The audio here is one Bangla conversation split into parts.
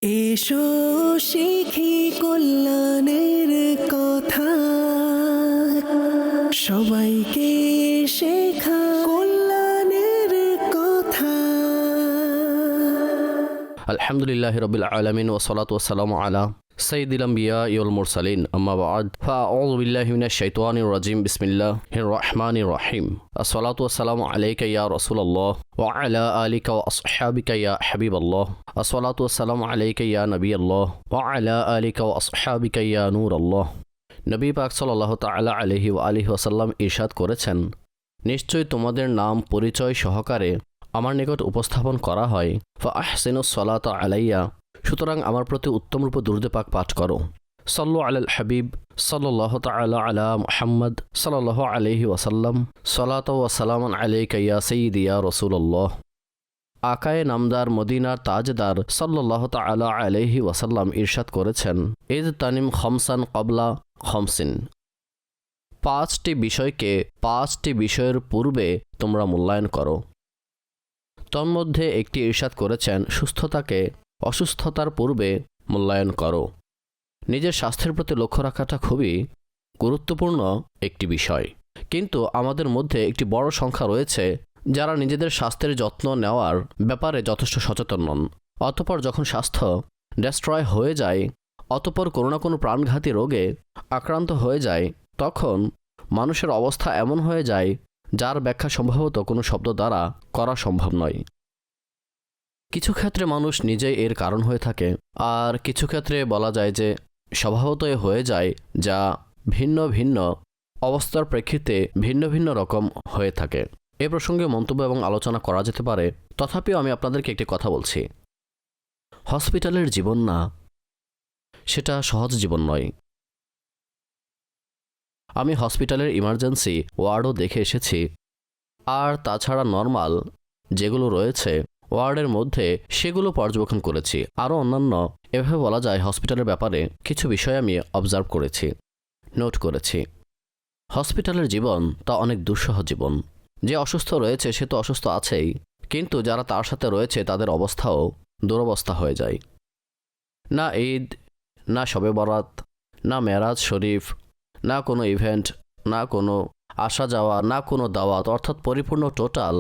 এসো শিখি কল্যাণের কথা, সবাইকে শেখা কল্যাণের কথা। আলহামদুলিল্লাহি রাব্বিল আলামিন ওয়া সালাতু ওয়া সালামু আলা সাইয়্যিদিল আমবিয়া ওয়াল মুরসালিন আম্মা বা'দ ফাআউযু বিল্লাহি মিনাশ শাইতানির রাজিম বিসমিল্লাহির রহমানির রহিম আসসালাতু ওয়াসসালামু আলাইকা ইয়া রাসূলুল্লাহ ওয়া আলা আলিকা ওয়া আসহাবিকা ইয়া হাবিবাল্লাহ আসসালাতু ওয়াসসালামু আলাইকা ইয়া নবিয়াল্লাহ ওয়া আলা আলিকা ওয়া আসহাবিকা ইয়া নূরাল্লাহ। নবী পাক সাল্লাল্লাহু তাআলা আলাইহি ওয়া আলিহি ওয়াসাল্লাম ইরশাদ করেছেন, নিশ্চয়ই তোমাদের নাম পরিচয় সহকারে আমার নিকট উপস্থাপন করা হয়। ফাআহসিনুস সালাতা আলাইয়া, সুতরাং আমার প্রতি উত্তমরূপে দুরূদ পাক পাঠ করো। সাল্লু আলাল হাবিব সাল্লাল্লাহু তাআলা আলা মুহাম্মদ সাল্লাল্লাহু আলাইহি ওয়াসাল্লাম সালাতু ওয়া সালামুন আলাইকা ইয়া সাইয়্যিদি ইয়া রাসূলুল্লাহ। আকায়ে নামদার মদিনার তাজদার সাল্লাল্লাহু তাআলা আলাইহি ওয়াসাল্লাম ইরশাদ করেছেন, ইদ তানিম খমসান ক্বাবলা খমসিন, পাঁচটি বিষয়কে পাঁচটি বিষয়ের পূর্বে তোমরা মূল্যায়ন করো। তন্মধ্যে একটি ইরশাদ করেছেন, সুস্থতাকে অসুস্থতার পূর্বে মূল্যায়ন করো। নিজের স্বাস্থ্যের প্রতি লক্ষ্য রাখাটা খুবই গুরুত্বপূর্ণ একটি বিষয়, কিন্তু আমাদের মধ্যে একটি বড় সংখ্যা রয়েছে যারা নিজেদের স্বাস্থ্যের যত্ন নেওয়ার ব্যাপারে যথেষ্ট সচেতন নন। অতঃপর যখন স্বাস্থ্য ডেস্ট্রয় হয়ে যায়, অতঃপর কোনো না কোনো প্রাণঘাতী রোগে আক্রান্ত হয়ে যায়, তখন মানুষের অবস্থা এমন হয়ে যায় যার ব্যাখ্যা সম্ভবত কোনো শব্দ দ্বারা করা সম্ভব নয়। কিছু ক্ষেত্রে মানুষ নিজেই এর কারণ হয়ে থাকে, আর কিছু ক্ষেত্রে বলা যায় যে স্বভাবতই হয়ে যায়, যা ভিন্ন ভিন্ন অবস্থার প্রেক্ষিতে ভিন্ন ভিন্ন রকম হয়ে থাকে। এ প্রসঙ্গে মন্তব্য এবং আলোচনা করা যেতে পারে, তথাপিও আমি আপনাদেরকে একটি কথা বলছি। হসপিটালের জীবন না, সেটা সহজ জীবন নয়। আমি হসপিটালের ইমার্জেন্সি ওয়ার্ডও দেখে এসেছি, আর তাছাড়া নর্মাল যেগুলো রয়েছে ওয়ার্ডের মধ্যে সেগুলো পর্যবেক্ষণ করেছি। আরও অন্যান্য এভাবে বলা যায় হসপিটালের ব্যাপারে কিছু বিষয় আমি অবজার্ভ করেছি, নোট করেছি। হসপিটালের জীবন তা অনেক দুঃসহ জীবন। যে অসুস্থ রয়েছে সে তো অসুস্থ আছেই, কিন্তু যারা তার সাথে রয়েছে তাদের অবস্থাও দুরবস্থা হয়ে যায়। না ঈদ, না শবে বরাত, না মেরাজ শরীফ, না কোনো ইভেন্ট, না কোনো আসা যাওয়া, না কোনো দাওয়াত, অর্থাৎ পরিপূর্ণ টোটাল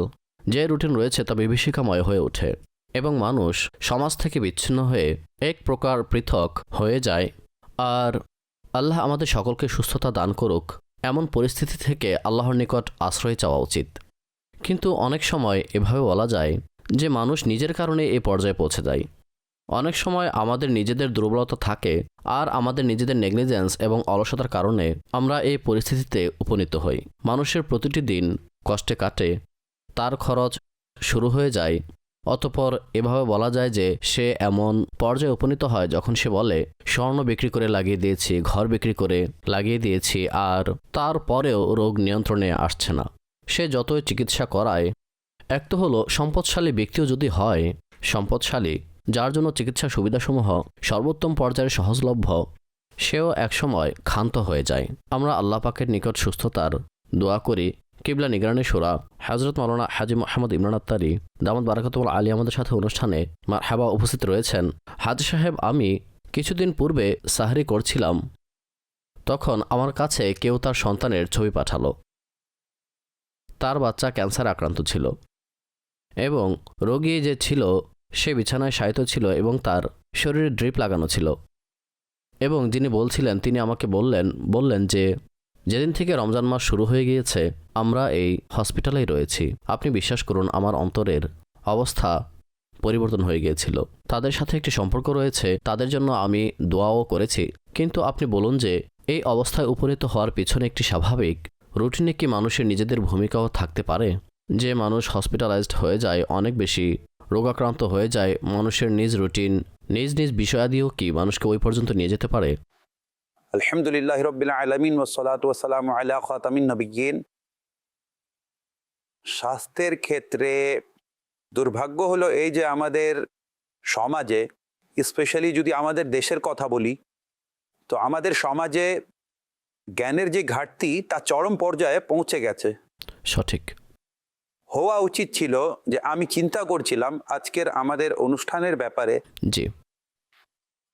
যে রুটিন রয়েছে তা বিভীষিকাময় হয়ে ওঠে এবং মানুষ সমাজ থেকে বিচ্ছিন্ন হয়ে এক প্রকার পৃথক হয়ে যায়। আর আল্লাহ আমাদের সকলকে সুস্থতা দান করুক, এমন পরিস্থিতি থেকে আল্লাহর নিকট আশ্রয় চাওয়া উচিত। কিন্তু অনেক সময় এভাবে বলা যায় যে মানুষ নিজের কারণে এ পর্যায়ে পৌঁছে যায়। অনেক সময় আমাদের নিজেদের দুর্বলতা থাকে, আর আমাদের নিজেদের নেগলিজেন্স এবং অলসতার কারণে আমরা এই পরিস্থিতিতে উপনীত হই। মানুষের প্রতিটি দিন কষ্টে কাটে, তার খরচ শুরু হয়ে যায়। অতঃপর এভাবে বলা যায় যে সে এমন পর্যায়ে উপনীত হয় যখন সে বলে, স্বর্ণ বিক্রি করে লাগিয়ে দিয়েছি, ঘর বিক্রি করে লাগিয়ে দিয়েছি, আর তারপরেও রোগ নিয়ন্ত্রণে আসছে না। সে যতই চিকিৎসা করায়, এক তো হলো সম্পদশালী ব্যক্তিও যদি হয়, সম্পদশালী যার জন্য চিকিৎসা সুবিধাসমূহ সর্বোত্তম পর্যায়ে সহজলভ্য, সেও একসময় ক্ষান্ত হয়ে যায়। আমরা আল্লাহ পাকের নিকট সুস্থতার দোয়া করি। কিবলা নিগরানি সূরা হযরত মাওলানা হাজী মোহাম্মদ ইমরান আত্তারি দামাত বারাকাতুল আলী আমাদের সাথে অনুষ্ঠানে মারহাবা উপস্থিত রয়েছেন। হাজী সাহেব, আমি কিছুদিন পূর্বে সাহরি করছিলাম, তখন আমার কাছে কেউ তার সন্তানের ছবি পাঠালো। তার বাচ্চা ক্যান্সার আক্রান্ত ছিল এবং রোগী যে ছিল সে বিছানায় শায়িত ছিল এবং তার শরীরে ড্রিপ লাগানো ছিল। এবং যিনি বলছিলেন তিনি আমাকে বললেন যে যেদিন থেকে রমজান মাস শুরু হয়ে গিয়েছে আমরা এই হসপিটালেই রয়েছি। আপনি বিশ্বাস করুন, আমার অন্তরের অবস্থা পরিবর্তন হয়ে গিয়েছিল। তাদের সাথে একটি সম্পর্ক রয়েছে, তাদের জন্য আমি দোয়াও করেছি। কিন্তু আপনি বলুন যে এই অবস্থায় উপনীত হওয়ার পিছনে একটি স্বাভাবিক রুটিনে কি মানুষের নিজেদের ভূমিকাও থাকতে পারে? যে মানুষ হসপিটালাইজড হয়ে যায়, অনেক বেশি রোগাক্রান্ত হয়ে যায়, মানুষের নিজ রুটিন, নিজ নিজ বিষয়াদিও কি মানুষকে ওই পর্যন্ত নিয়ে যেতে পারে? আলহামদুলিল্লাহ রাব্বিল আলামিন ওয়াস সালাতু ওয়াস সালামু আলা খাতামিন নবিয়্যিন। স্বাস্থ্যের ক্ষেত্রে দুর্ভাগ্য হলো এই যে আমাদের সমাজে, স্পেশালি যদি আমাদের দেশের কথা বলি, তো আমাদের সমাজে জ্ঞানের যে ঘাটতি তা চরম পর্যায়ে পৌঁছে গেছে। সঠিক। হওয়া উচিত ছিল যে আমি চিন্তা করছিলাম আজকের আমাদের অনুষ্ঠানের ব্যাপারে, জি,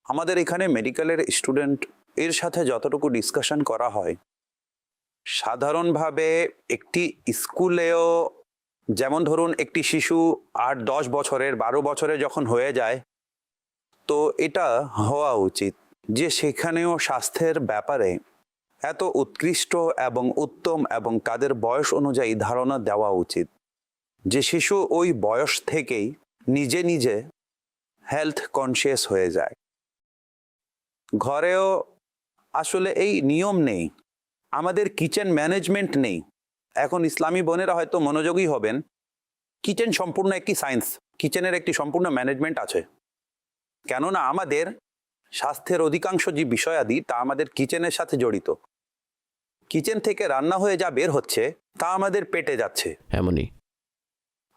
আমাদের এখানে মেডিকেলের স্টুডেন্ট এর সাথে যতটুকু ডিসকাশন করা হয়, সাধারণভাবে একটি স্কুলেও যেমন ধরুন একটি শিশু 8-10 বছরের 12 বছরে যখন হয়ে যায়, তো এটা হওয়া উচিত যে সেখানেও স্বাস্থ্যের ব্যাপারে এত উৎকৃষ্ট এবং উত্তম এবং তাদের বয়স অনুযায়ী ধারণা দেওয়া উচিত যে শিশু ওই বয়স থেকেই নিজে নিজে হেলথ কনসিয়াস হয়ে যায়। ঘরেও আসলে এই নিয়ম নেই, আমাদের কিচেন ম্যানেজমেন্ট নেই। এখন ইসলামী বোনেরা হয়তো মনোযোগী হবেন, কিচেন সম্পূর্ণ একটি সায়েন্স, কিচেনের একটি সম্পূর্ণ ম্যানেজমেন্ট আছে। কেননা আমাদের স্বাস্থ্যের অধিকাংশ যে বিষয়াদি তা আমাদের কিচেনের সাথে জড়িত। কিচেন থেকে রান্না হয়ে যা বের হচ্ছে তা আমাদের পেটে যাচ্ছে। এমনই।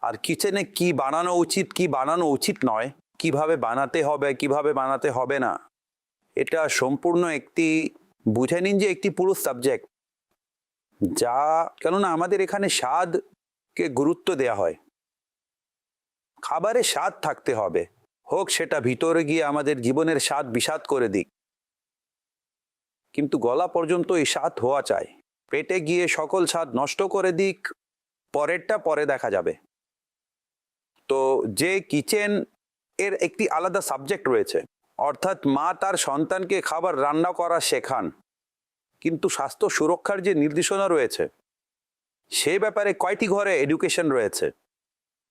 আর কিচেনে কি বানানো উচিত কি বানানো উচিত নয়, কিভাবে বানাতে হবে কিভাবে বানাতে হবে না, এটা সম্পূর্ণ একটি বুঝে নিন যে একটি পুরো সাবজেক্ট। যা কেননা আমাদের এখানে স্বাদকে গুরুত্ব দেয়া হয়, খাবারে স্বাদ থাকতে হবে, হোক সেটা ভিতরে গিয়ে আমাদের জীবনের স্বাদ বিষাদ করে দিক, কিন্তু গলা পর্যন্ত এই স্বাদ হওয়া চাই। পেটে গিয়ে সকল স্বাদ নষ্ট করে দিক, পরেরটা পরে দেখা যাবে। তো যে কিচেন এর একটি আলাদা সাবজেক্ট রয়েছে, অর্থাৎ মা তার সন্তানকে খাবার রান্না করা শেখান, কিন্তু স্বাস্থ্য সুরক্ষার যে নির্দেশনা রয়েছে সেই ব্যাপারে কয়টি ঘরে এডুকেশন রয়েছে?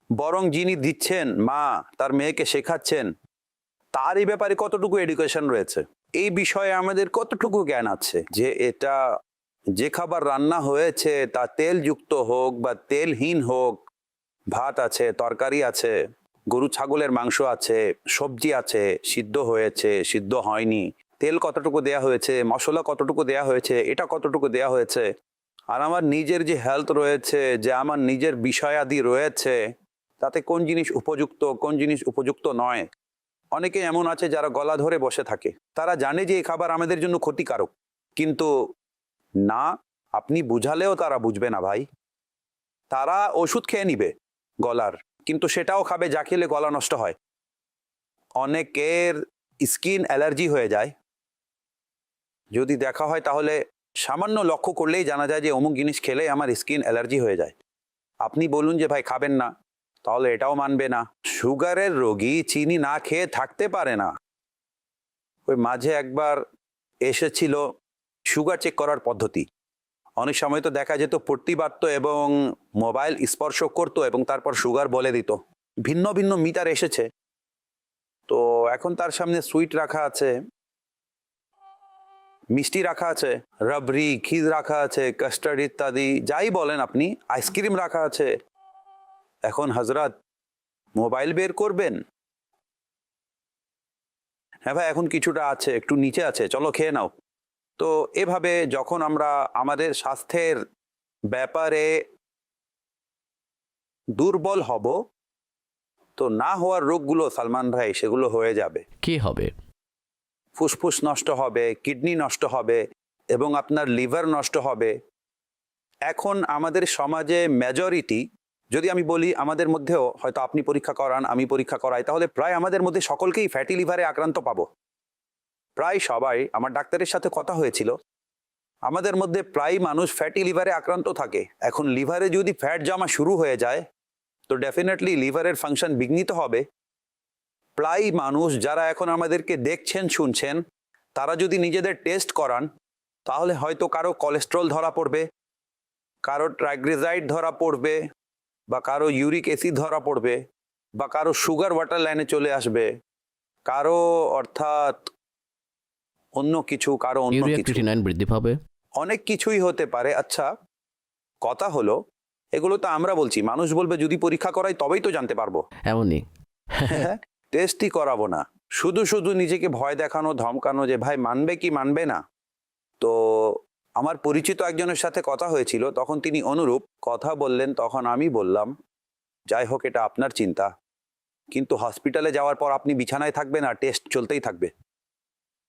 বরং যিনি দিচ্ছেন মা তার মেয়েকে শেখাচ্ছেন, তার এই ব্যাপারে কতটুকু এডুকেশন রয়েছে? এই বিষয়ে আমাদের কতটুকু জ্ঞান আছে যে এটা যে খাবার রান্না হয়েছে তা তেলযুক্ত হোক বা তেলহীন হোক, ভাত আছে, তরকারি আছে, গরু ছাগলের মাংস আছে, সবজি আছে, সিদ্ধ হয়েছে সিদ্ধ হয়নি, তেল কতটুকু দেয়া হয়েছে, মশলা কতটুকু দেয়া হয়েছে, এটা কতটুকু দেয়া হয়েছে, আর আমার নিজের যে হেলথ রয়েছে, যে আমার নিজের বিষয়াদি রয়েছে, তাতে কোন জিনিস উপযুক্ত কোন জিনিস উপযুক্ত নয়। অনেকে এমন আছে যারা গলা ধরে বসে থাকে, তারা জানে যে এই খাবার আমাদের জন্য ক্ষতিকারক, কিন্তু না, আপনি বুঝালেও তারা বুঝবে না ভাই। তারা ওষুধ খেয়ে নিবে গলার, কিন্তু সেটাও খাবে যা খেলে গলা নষ্ট হয়। অনেকের স্কিন অ্যালার্জি হয়ে যায়, যদি দেখা হয় তাহলে সামান্য লক্ষ্য করলেই জানা যায় যে অমুক জিনিস খেলে আমার স্কিন অ্যালার্জি হয়ে যায়। আপনি বলুন যে ভাই খাবেন না, তাহলে এটাও মানবে না। সুগারের রোগী চিনি না খেয়ে থাকতে পারে না। ওই মাঝে একবার এসেছিল সুগার চেক করার পদ্ধতি, অনেক সময় তো দেখা যেত পড়তে পারতো এবং মোবাইল স্পর্শ করতো এবং তারপর সুগার বলে দিত। ভিন্ন ভিন্ন মিটার এসেছে, তো এখন তার সামনে সুইট রাখা আছে, মিষ্টি রাখা আছে, রাবড়ি ক্ষীর রাখা আছে, কাস্টার্ড ইত্যাদি যাই বলেন আপনি, আইসক্রিম রাখা আছে। এখন হজরত মোবাইল বের করবেন, হ্যাঁ ভাই এখন কিছুটা আছে, একটু নিচে আছে, চলো খেয়ে নাও। তো এভাবে যখন আমরা আমাদের স্বাস্থ্যের ব্যাপারে দুর্বল হব, তো না হওয়ার রোগগুলো সালমান ভাই সেগুলো হয়ে যাবে। কি হবে? ফুসফুস নষ্ট হবে, কিডনি নষ্ট হবে এবং আপনার লিভার নষ্ট হবে। এখন আমাদের সমাজে মেজরিটি, যদি আমি বলি আমাদের মধ্যেও হয়তো আপনি পরীক্ষা করান আমি পরীক্ষা করাই, তাহলে প্রায় আমাদের মধ্যে সকলকেই ফ্যাটি লিভারে আক্রান্ত পাবো। প্রায় সবাই, আমার ডাক্তারের সাথে কথা হয়েছিল, আমাদের মধ্যে প্রায় মানুষ ফ্যাটি লিভারে আক্রান্ত থাকে। এখন লিভারে যদি ফ্যাট জমা শুরু হয়ে যায় তো ডেফিনেটলি লিভারের ফাংশন বিঘ্নিত হবে। প্রায় মানুষ যারা এখন আমাদেরকে দেখছেন শুনছেন, তারা যদি নিজেদের টেস্ট করান তাহলে হয়তো কারো কোলেস্ট্রল ধরা পড়বে, কারো ট্রাইগ্লিসারাইড ধরা পড়বে, বা কারো ইউরিক অ্যাসিড ধরা পড়বে, বা কারো সুগার ওয়াটার লাইনে চলে আসবে, কারো অর্থাৎ অন্য কিছু, কারো অন্য ইউরিয়া কিছু, ক্রিয়েটিনাইন বৃদ্ধি পাবে, অনেক কিছুই হতে পারে। আচ্ছা কথা হলো এগুলো তো আমরা বলছি, মানুষ বলবে যদি পরীক্ষা করাই তবেই তো জানতে পারবো। এমনই। টেস্টই করাবো না, শুধু শুধু নিজেকে ভয় দেখানো ধমকানো যে ভাই মানবে কি মানবে না। তো আমার পরিচিত একজনের সাথে কথা হয়েছিল, তখন তিনি অনুরূপ কথা বললেন, তখন আমি বললাম যাই হোক এটা আপনার চিন্তা, কিন্তু হসপিটালে যাওয়ার পর আপনি বিছানায় থাকবেন আর টেস্ট চলতেই থাকবে,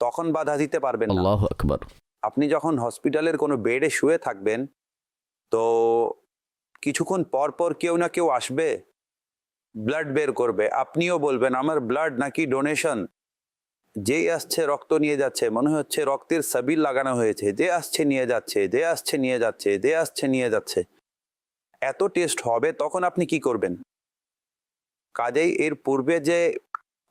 তখন বাধা দিতে পারবেন না। আল্লাহু আকবার। আপনি যখন হসপিটালের কোনো বেডে শুয়ে থাকবেন তো কিছুক্ষণ পর পর কেউ না কেউ আসবে, ব্লাড বের করবে, আপনিও বলবেন আমার ব্লাড নাকি ডোনেশন, যেই আসছে রক্ত নিয়ে যাচ্ছে, মনে হচ্ছে রক্তের সাবিল লাগানো হয়েছে, যে আসছে নিয়ে যাচ্ছে, যে আসছে নিয়ে যাচ্ছে, যে আসছে নিয়ে যাচ্ছে। এত টেস্ট হবে, তখন আপনি কি করবেন? কাজেই এর পূর্বে যে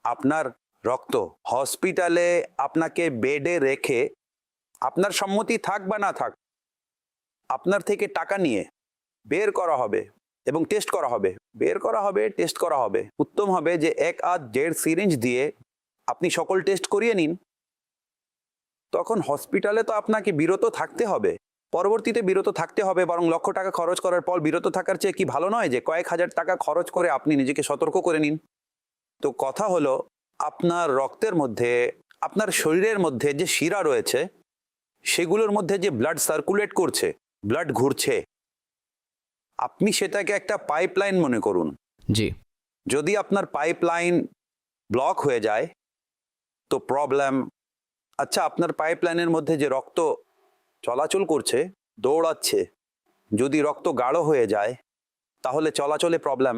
আপনার রক্ত হসপিটালে আপনাকে বেডে রেখে, আপনার সম্মতি থাক বা না থাক, আপনার থেকে টাকা নিয়ে বের করা হবে এবং টেস্ট করা হবে, বের করা হবে, টেস্ট করা হবে। উত্তম হবে যে 1-1.5 সিরিঞ্জ দিয়ে আপনি সকল টেস্ট করিয়ে নিন। তখন হসপিটালে তো আপনাকে বিরত থাকতে হবে, পরবর্তীতে বিরত থাকতে হবে, বরং লক্ষ টাকা খরচ করার পর বিরত থাকার চেয়ে কি ভালো নয় যে কয়েক হাজার টাকা খরচ করে আপনি নিজেকে সতর্ক করে নিন? তো কথা হলো, আপনার রক্তের মধ্যে, আপনার শরীরের মধ্যে যে শিরা রয়েছে, সেগুলোর মধ্যে যে ব্লাড সার্কুলেট করছে, ব্লাড ঘুরছে, আপনি সেটাকে একটা পাইপলাইন মনে করুন। জি। যদি আপনার পাইপলাইন ব্লক হয়ে যায় তো প্রবলেম। আচ্ছা, আপনার পাইপলাইনের মধ্যে যে রক্ত চলাচল করছে, দৌড়াচ্ছে, যদি রক্ত গাঢ় হয়ে যায় তাহলে চলাচলে প্রবলেম।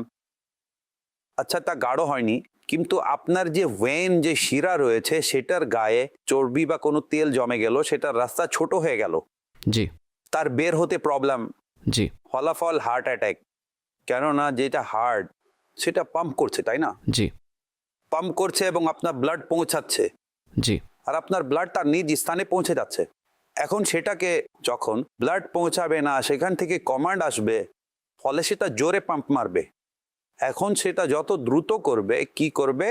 আচ্ছা, তা গাঢ় হয়নি, কিন্তু আপনার যে ভেন, যে শিরা রয়েছে, সেটার গায়ে চর্বি বা কোনো তেল জমে গেল, সেটার রাস্তা ছোট হয়ে গেল, জি। তার বের হতে প্রবলেম। জি। ফলাফল হার্ট অ্যাটাক। কেননা যেটা হার্ট সেটা পাম্প করছে, তাই না? জি। পাম্প করছে এবং আপনার ব্লাড পৌঁছাচ্ছে, জি। আর আপনার ব্লাড তার নিজ স্থানে পৌঁছে যাচ্ছে। এখন সেটাকে যখন ব্লাড পৌঁছাবে না, সেখান থেকে কমান্ড আসবে, ফলে সেটা জোরে পাম্প মারবে। এখন সেটা যত দ্রুত করবে, কি করবে,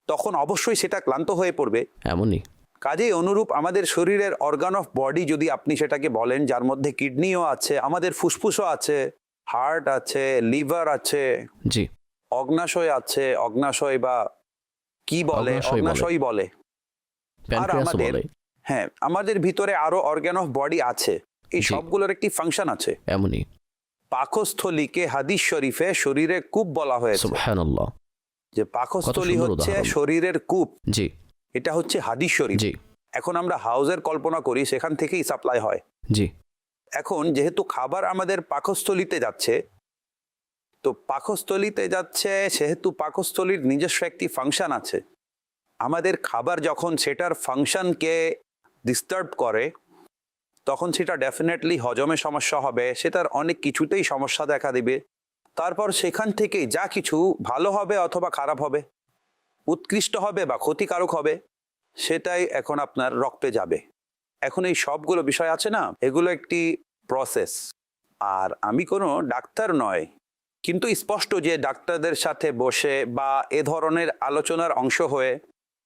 তখন অবশ্যই সেটা ক্লান্ত হয়ে পড়বে। এমনই। কাজেই অনুরূপ আমাদের শরীরের অর্গান অফ বডি যদি আপনি সেটাকে বলেন, যার মধ্যে কিডনিও আছে, আমাদের ফুসফুসও আছে, হার্ট আছে, লিভার আছে, জি। অগ্নাশয় আছে, অগ্নাশয় বা কি বলে, অগ্নাশয় বলে। আর প্যানক্রিয়াসও আমাদের, বলে। হ্যাঁ, আমাদের ভিতরে আরো অর্গান অফ বডি আছে। এই জি। সবগুলোর একটি ফাংশন আছে। এমনই। পাকস্থলীকে হাদিস শরীফে শরীরে কূপ বলা হয়েছে। সুবহানাল্লাহ। যে পাকস্থলী সুন্দর হচ্ছে উদাহরণ। শরীরের কূপ, জি। এটা হচ্ছে হাদিস শরীফ। জি। এখন আমরা হাউজের কল্পনা করি, সেখান থেকেই সাপ্লাই হয়। জি। এখন যেহেতু খাবার আমাদের পাকস্থলীতে যাচ্ছে, তো পাকস্থলীতে যাচ্ছে, সেহেতু পাকস্থলীর নিজস্ব একটি ফাংশন আছে। আমাদের খাবার যখন সেটার ফাংশনকে ডিস্টার্ব করে, তখন সেটা ডেফিনেটলি হজমে সমস্যা হবে, সেটার অনেক কিছুতেই সমস্যা দেখা দিবে। তারপর সেখান থেকেই যা কিছু ভালো হবে অথবা খারাপ হবে, উৎকৃষ্ট হবে বা ক্ষতিকারক হবে, সেটাই এখন আপনার রক্তে যাবে। এখন এই সবগুলো বিষয় আছে না, এগুলো একটি প্রসেস। আর আমি কোনো ডাক্তার নয়, কিন্তু স্পষ্ট যে ডাক্তারদের সাথে বসে বা এ ধরনের আলোচনার অংশ হয়ে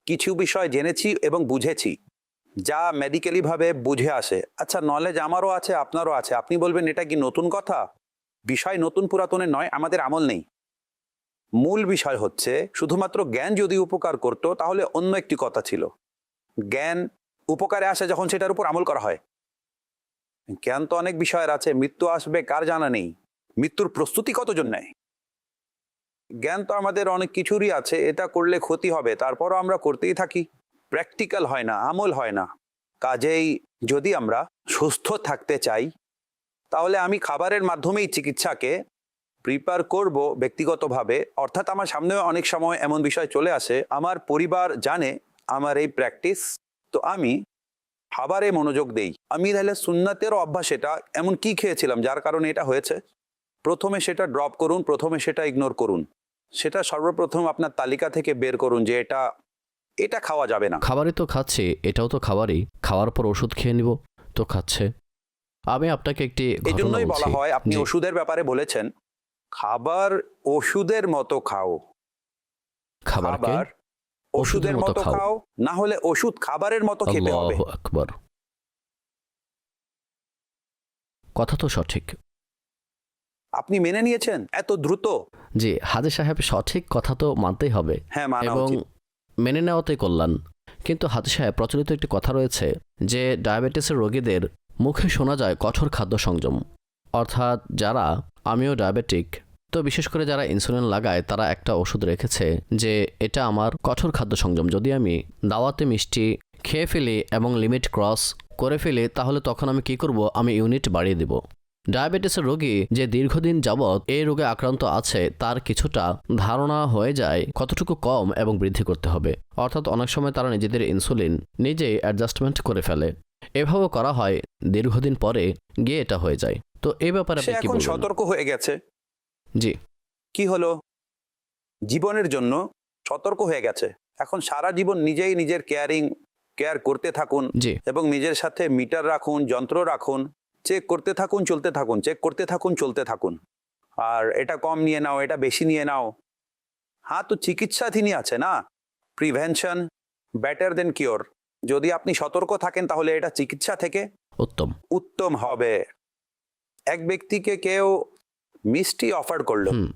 কিছু বিষয় জেনেছি এবং বুঝেছি, যা মেডিকেলি ভাবে বুঝে আসে। আচ্ছা, নলেজ আমারও আছে, আপনারও আছে। আপনি বলবেন এটা কি নতুন কথা? বিষয় নতুন পুরাতনের নয়, আমাদের আমল নেই। মূল বিষয় হচ্ছে, শুধুমাত্র জ্ঞান যদি উপকার করত তাহলে অন্য একটি কথা ছিল। জ্ঞান উপকারে আসে যখন সেটার উপর আমল করা হয়। জ্ঞান তো অনেক বিষয়ের আছে, মৃত্যু আসবে কার জানা নেই, মৃত্যুর প্রস্তুতি কতজন নেয়। জ্ঞান তো আমাদের অনেক কিছুরই আছে, এটা করলে ক্ষতি হবে, তারপরও আমরা করতেই থাকি। প্র্যাকটিক্যাল হয় না, আমল হয় না। কাজেই যদি আমরা সুস্থ থাকতে চাই, তাহলে আমি খাবারের মাধ্যমেই চিকিৎসাকে প্রিপেয়ার করব ব্যক্তিগতভাবে। অর্থাৎ আমার সামনেও অনেক সময় এমন বিষয় চলে আসে, আমার পরিবার জানে আমার এই প্র্যাকটিস, তো আমি খাবারে মনোযোগ দেই। আমি তাহলে সুন্নাতেরও অভ্যাস, এটা এমন কি খেয়েছিলাম যার কারণে এটা হয়েছে, প্রথমে সেটা ড্রপ করুন, প্রথমে সেটা ইগনোর করুন। সেটা সর্বপ্রথম আপনার তালিকা থেকে বের করুন যে এটা খাওয়া যাবে না। খাবারই তো খাচ্ছি, এটাও তো খাবারই। খাওয়ার পর ওষুধ খেয়ে নিব, তো খাচ্ছে। আমি আপনাকে একটি এই ঘটনা জন্যই বলা বলছি। হয়, আপনি জি। ওষুধের ব্যাপারে বলেছেন, খাবার ওষুধের মতো খাও। খাবারকে খাবার ওষুধের মতো খাও, না হলে ওষুধ খাবারের মতো খেতে হবে। আল্লাহু আকবার। কথা তো সঠিক। আপনি মেনে নিয়েছেন এত দ্রুত? জি, হাজী সাহেব, সঠিক কথা তো মানতেই হবে হ্যাঁ, মানা এবং উচিত। মেনে নেওয়াতেই কল্যাণ। কিন্তু হাজী সাহেব, প্রচলিত একটি কথা রয়েছে যে ডায়াবেটিসের রোগীদের মুখে শোনা যায় কঠোর খাদ্য সংযম। অর্থাৎ যারা, আমিও ডায়াবেটিক, তো বিশেষ করে যারা ইনসুলিন লাগায়, তারা একটা ওষুধ রেখেছে যে এটা আমার কঠোর খাদ্য সংযম। যদি আমি দাওয়াতে মিষ্টি খেয়ে ফেলি এবং লিমিট ক্রস করে ফেলি, তাহলে তখন আমি কি করব, আমি ইউনিট বাড়িয়ে দেব। ডায়াবেটিসের রোগী যে দীর্ঘদিন যাবৎ এই রোগে আক্রান্ত আছে তার কিছুটা ধারণা হয়ে যায় কতটুকু কম এবং বৃদ্ধি করতে হবে। অর্থাৎ অনেক সময় তারা নিজেদের ইনসুলিন নিজেই অ্যাডজাস্টমেন্ট করে ফেলে। এভাবে করা হয়, দীর্ঘদিন পরে গিয়ে এটা হয়ে যায়। তো এই ব্যাপারে সে আপনি কি এখন বলবেন? সতর্ক হয়ে গেছে। জি, কি হলো, জীবনের জন্য সতর্ক হয়ে গেছে। এখন সারা জীবন নিজেই নিজের কেয়ার করতে থাকুন জি, এবং নিজের সাথে মিটার রাখুন, যন্ত্র রাখুন, চেক করতে থাকুন, চলতে থাকুন, চেক করতে থাকুন, চলতে থাকুন। আর এটা কম নিয়ে নাও, এটা বেশি নিয়ে নাও। হ্যাঁ, তো চিকিৎসাধীনই আছে না, প্রিভেনশন বেটার দেন কিওর। যদি আপনি সতর্ক থাকেন তাহলে এটা চিকিৎসা থেকে উত্তম হবে। এক ব্যক্তিকে কেউ মিষ্টি অফার করলো, হুম,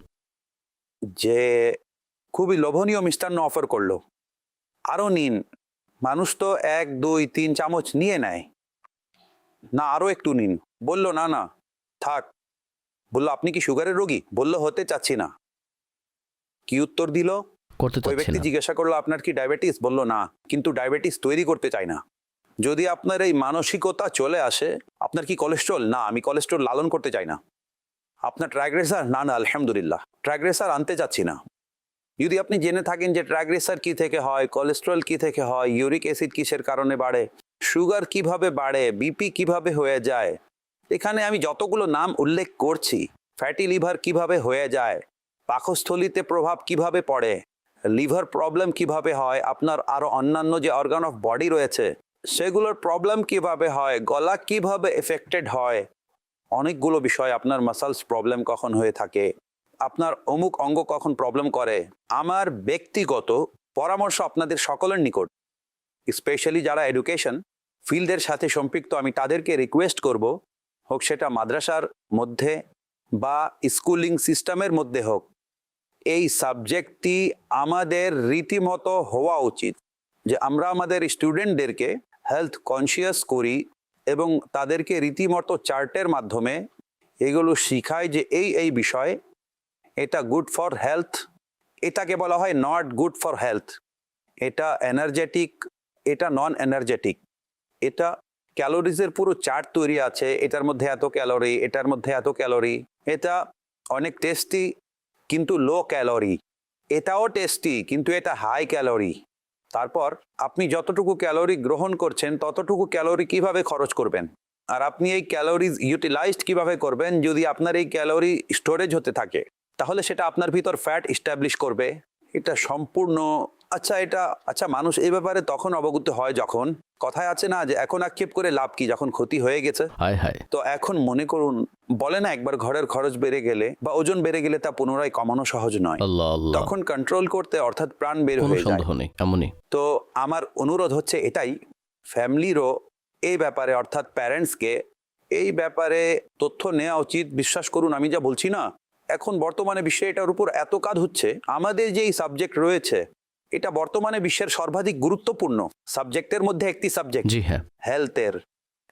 যে খুবই লোভনীয় মিষ্টান্ন অফার করলো, আরো নিন। মানুষ তো 1, 2, 3 চামচ নিয়ে নেয়, না আরো একটু নিন। বললো না না থাক। বললো আপনি কি সুগারের রোগী? বললো হতে চাচ্ছি না। কি উত্তর দিল? করতে ওই চাচ্ছি ব্যক্তি না। জিজ্ঞাসা করলো আপনার কি ডায়াবেটিস? বললো না, কিন্তু ডায়াবেটিস তৈরি করতে চাই না। যদি আপনার এই মানসিকতা চলে আসে, আপনার কি কোলেস্ট্রল? না, আমি কোলেস্ট্রল লালন করতে চাই না। আপনার ট্রাইগ্লিসারাইড? না না আলহামদুলিল্লাহ, ট্রাইগ্লিসারাইড আনতে চাচ্ছি না। যদি আপনি জেনে থাকেন যে ট্রাইগ্লিসারাইড কি থেকে হয়, কোলেস্ট্রল কি থেকে হয়, ইউরিক অ্যাসিড কিসের কারণে বাড়ে, সুগার কিভাবে বাড়ে, বিপি কিভাবে হয়ে যায়, এখানে আমি যতগুলো নাম উল্লেখ করছি, ফ্যাটি লিভার কিভাবে হয়ে যায়, পাকস্থলিতে প্রভাব কিভাবে পড়ে, লিভার প্রবলেম কিভাবে হয়, আপনার আরো অন্যান্য যে অর্গান অফ বডি রয়েছে সেগুলোর প্রবলেম কিভাবে হয়, গলা কিভাবে এফেক্টেড হয়, অনেকগুলো বিষয়, আপনার মাসলস প্রবলেম কখন হয়ে থাকে, আপনার অমুক অঙ্গ কখন প্রবলেম করে। আমার ব্যক্তিগত পরামর্শ আপনাদের সকলের নিকট, স্পেশালি যারা এডুকেশন ফিল্ডের সাথে সম্পৃক্ত, আমি তাদেরকে রিকোয়েস্ট করব, হোক সেটা মাদ্রাসার মধ্যে বা স্কুলিং সিস্টেমের মধ্যে হোক, এই সাবজেক্টটি আমাদের রীতিমতো হওয়া উচিত, যে আমরা আমাদের স্টুডেন্টদেরকে হেলথ কনসিয়াস করি এবং তাদেরকে রীতিমতো চার্টের মাধ্যমে এগুলো শিখাই যে এই বিষয়, এটা গুড ফর হেলথ, এটাকে বলা হয় নট গুড ফর হেলথ, এটা এনার্জেটিক, এটা নন এনার্জেটিক, এটা ক্যালোরিজের পুরো চার্ট তৈরি আছে, এটার মধ্যে এত ক্যালোরি, এটার মধ্যে এত ক্যালোরি, এটা অনেক টেস্টি কিন্তু লো ক্যালোরি, এটাও টেস্টি কিন্তু এটা হাই ক্যালোরি। তারপর আপনি যতটুকু ক্যালোরি গ্রহণ করছেন ততটুকু ক্যালোরি কিভাবে খরচ করবেন, আর আপনি এই ক্যালোরিজ ইউটিলাইজড কিভাবে করবেন। যদি আপনার এই ক্যালোরি স্টোরেজ হতে থাকে তাহলে সেটা আপনার ভিতর ফ্যাট এস্টাবলিশ করবে। এটা সম্পূর্ণ আচ্ছা মানুষ এই ব্যাপারে তখন অবগত হয় যখন, কথায় আছে না যে এখন আক্ষেপ করে লাভ কি, যখন ক্ষতি হয়ে গেছে। হায় হায়, তো এখন মনে করুন, বলে না একবার ঘরের খরচ বেড়ে গেলে বা ওজন বেড়ে গেলে তা পুনরায় কমানো সহজ নয়, আল্লাহ আল্লাহ, তখন কন্ট্রোল করতে অর্থাৎ প্রাণ বের কোনো হয়ে যায়। সন্দেহ নেই এমনই। তো আমার অনুরোধ হচ্ছে এটাই, ফ্যামিলিরও এই ব্যাপারে অর্থাৎ প্যারেন্টসকে এই ব্যাপারে তথ্য নেওয়া উচিত। বিশ্বাস করুন, আমি যা বলছি না, এখন বর্তমানে বিশ্বে এটার উপর এত কাজ হচ্ছে। আমাদের যে সাবজেক্ট রয়েছে এটা বর্তমানে বিশ্বের সর্বাধিক গুরুত্বপূর্ণ সাবজেক্টের মধ্যে একটি সাবজেক্ট, জি হ্যাঁ, হেলথের।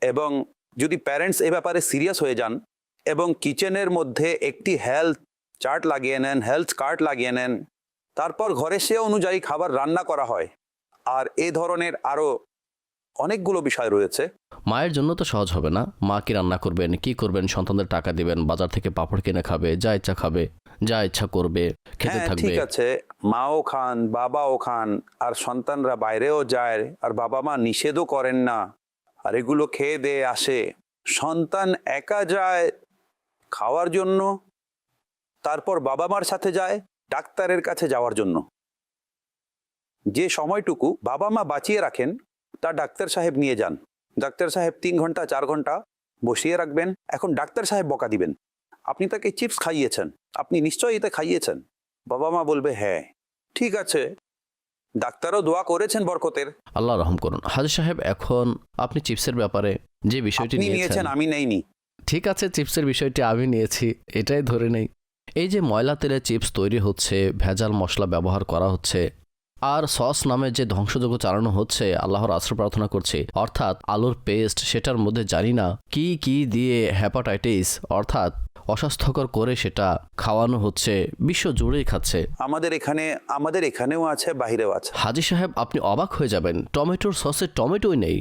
এবং যদি প্যারেন্টস এ ব্যাপারে সিরিয়াস হয়ে যান এবং কিচেনের মধ্যে একটি হেলথ চার্ট লাগিয়ে নেন, হেলথ কার্ড লাগিয়ে নেন, তারপর ঘরে সে অনুযায়ী খাবার রান্না করা হয়, আর এ ধরনের আরো অনেকগুলো বিষয় রয়েছে। মায়ের জন্য তো সহজ হবে না। মা কি রান্না করবেন, কি করবেন, সন্তানদের টাকা দিবেন, বাজার থেকে পাপড় কিনে খাবে, যা ইচ্ছা খাবে, যা ইচ্ছা করবে, খেতে হ্যাঁ থাকবে। ঠিক আছে, মাও খান, বাবাও খান, আর সন্তানরা বাইরেও যায়, আর বাবা মা নিষেধও করেন না, আর এগুলো খেয়ে দিয়ে আসে। সন্তান একা যায় খাওয়ার জন্য, তারপর বাবা মার সাথে যায় ডাক্তারের কাছে যাওয়ার জন্য। যে সময়টুকু বাবা মা বাঁচিয়ে রাখেন তা ডাক্তার সাহেব নিয়ে যান। ডাক্তার সাহেব 3 ঘন্টা 4 ঘন্টা বসিয়ে রাখবেন। এখন ডাক্তার সাহেব বকা দিবেন, আপনি তাকে চিপস খাইয়েছেন, আপনি নিশ্চয়ই এটা খাইয়েছেন। বাবা মা বলবে হ্যাঁ ঠিক আছে, ডাক্তারও দোয়া করেছেন বরকতের। আল্লাহ রহম করুন। হাজী সাহেব, এখন আপনি চিপসের ব্যাপারে যে বিষয়টি আপনি নিয়েছেন, নিয়েছেন, আমি নেইনি। ঠিক আছে, চিপসের বিষয়টি আমি নিয়েছি, এটাই ধরে নেই। এই যে ময়লা তেলে চিপস তৈরি হচ্ছে, ভেজাল মশলা ব্যবহার করা হচ্ছে, আর সস নামে যে ধ্বংসযজ্ঞ চালানো হচ্ছে, আল্লাহর আশ্রয় প্রার্থনা করছি। অর্থাৎ আলুর পেস্ট, সেটার মধ্যে জানি না কি কি দিয়ে হেপাটাইটিস অর্থাৎ অস্বাস্থ্যকর করে সেটা খাওয়ানো হচ্ছে, বিশ্ব জুড়েই খাচ্ছে। আমাদের এখানেও আছে, বাইরেও আছে। হাজী সাহেব, আপনি অবাক হয়ে যাবেন, টমেটোর সসে টমেটোই নেই।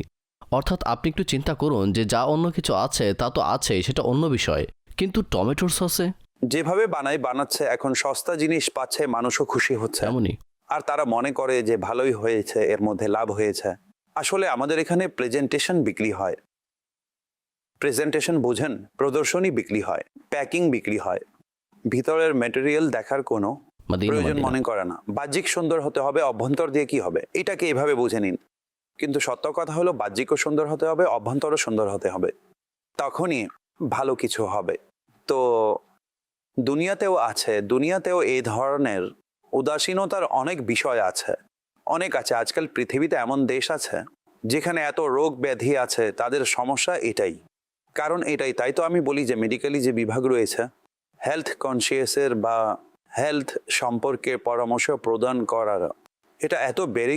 অর্থাৎ আপনি একটু চিন্তা করুন যে যা অন্য কিছু আছে তা তো আছে, সেটা অন্য বিষয়, কিন্তু টমেটোর সসে যেভাবে বানাচ্ছে, এখন সস্তা জিনিস পাচ্ছে, মানুষও খুশি হচ্ছে, এমনই। আর তারা মনে করে যে ভালোই হয়েছে, এর মধ্যে লাভ হয়েছে। আসলে আমাদের এখানে প্রেজেন্টেশন বিক্রি হয়, প্রেজেন্টেশন বোঝেন, প্রদর্শনী বিক্রি হয়, প্যাকিং বিক্রি হয়, ভিতরের ম্যাটেরিয়াল দেখার কোনো মদিনা প্রয়োজন মদিনা। মনে করে না। বাহ্যিক সুন্দর হতে হবে, অভ্যন্তর দিয়ে কি হবে এটাকে এভাবে বুঝে নিন। কিন্তু সত্য কথা হলো বাহ্যিকও সুন্দর হতে হবে, অভ্যন্তরও সুন্দর হতে হবে, তখনই ভালো কিছু হবে। তো দুনিয়াতেও আছে, দুনিয়াতেও এই ধরনের উদাসীনতার অনেক বিষয় আছে, অনেক আছে। আজকাল পৃথিবীতে এমন দেশ আছে যেখানে এত রোগ ব্যাধি আছে, তাদের সমস্যা এটাই, কারণ এটাই। তাই তো আমি বলি যে মেডিকেলি যে বিভাগ রয়েছে, হেলথ কনসিয়াসের বা হেলথ সম্পর্কে পরামর্শ প্রদান করার, এটা এত বেড়ে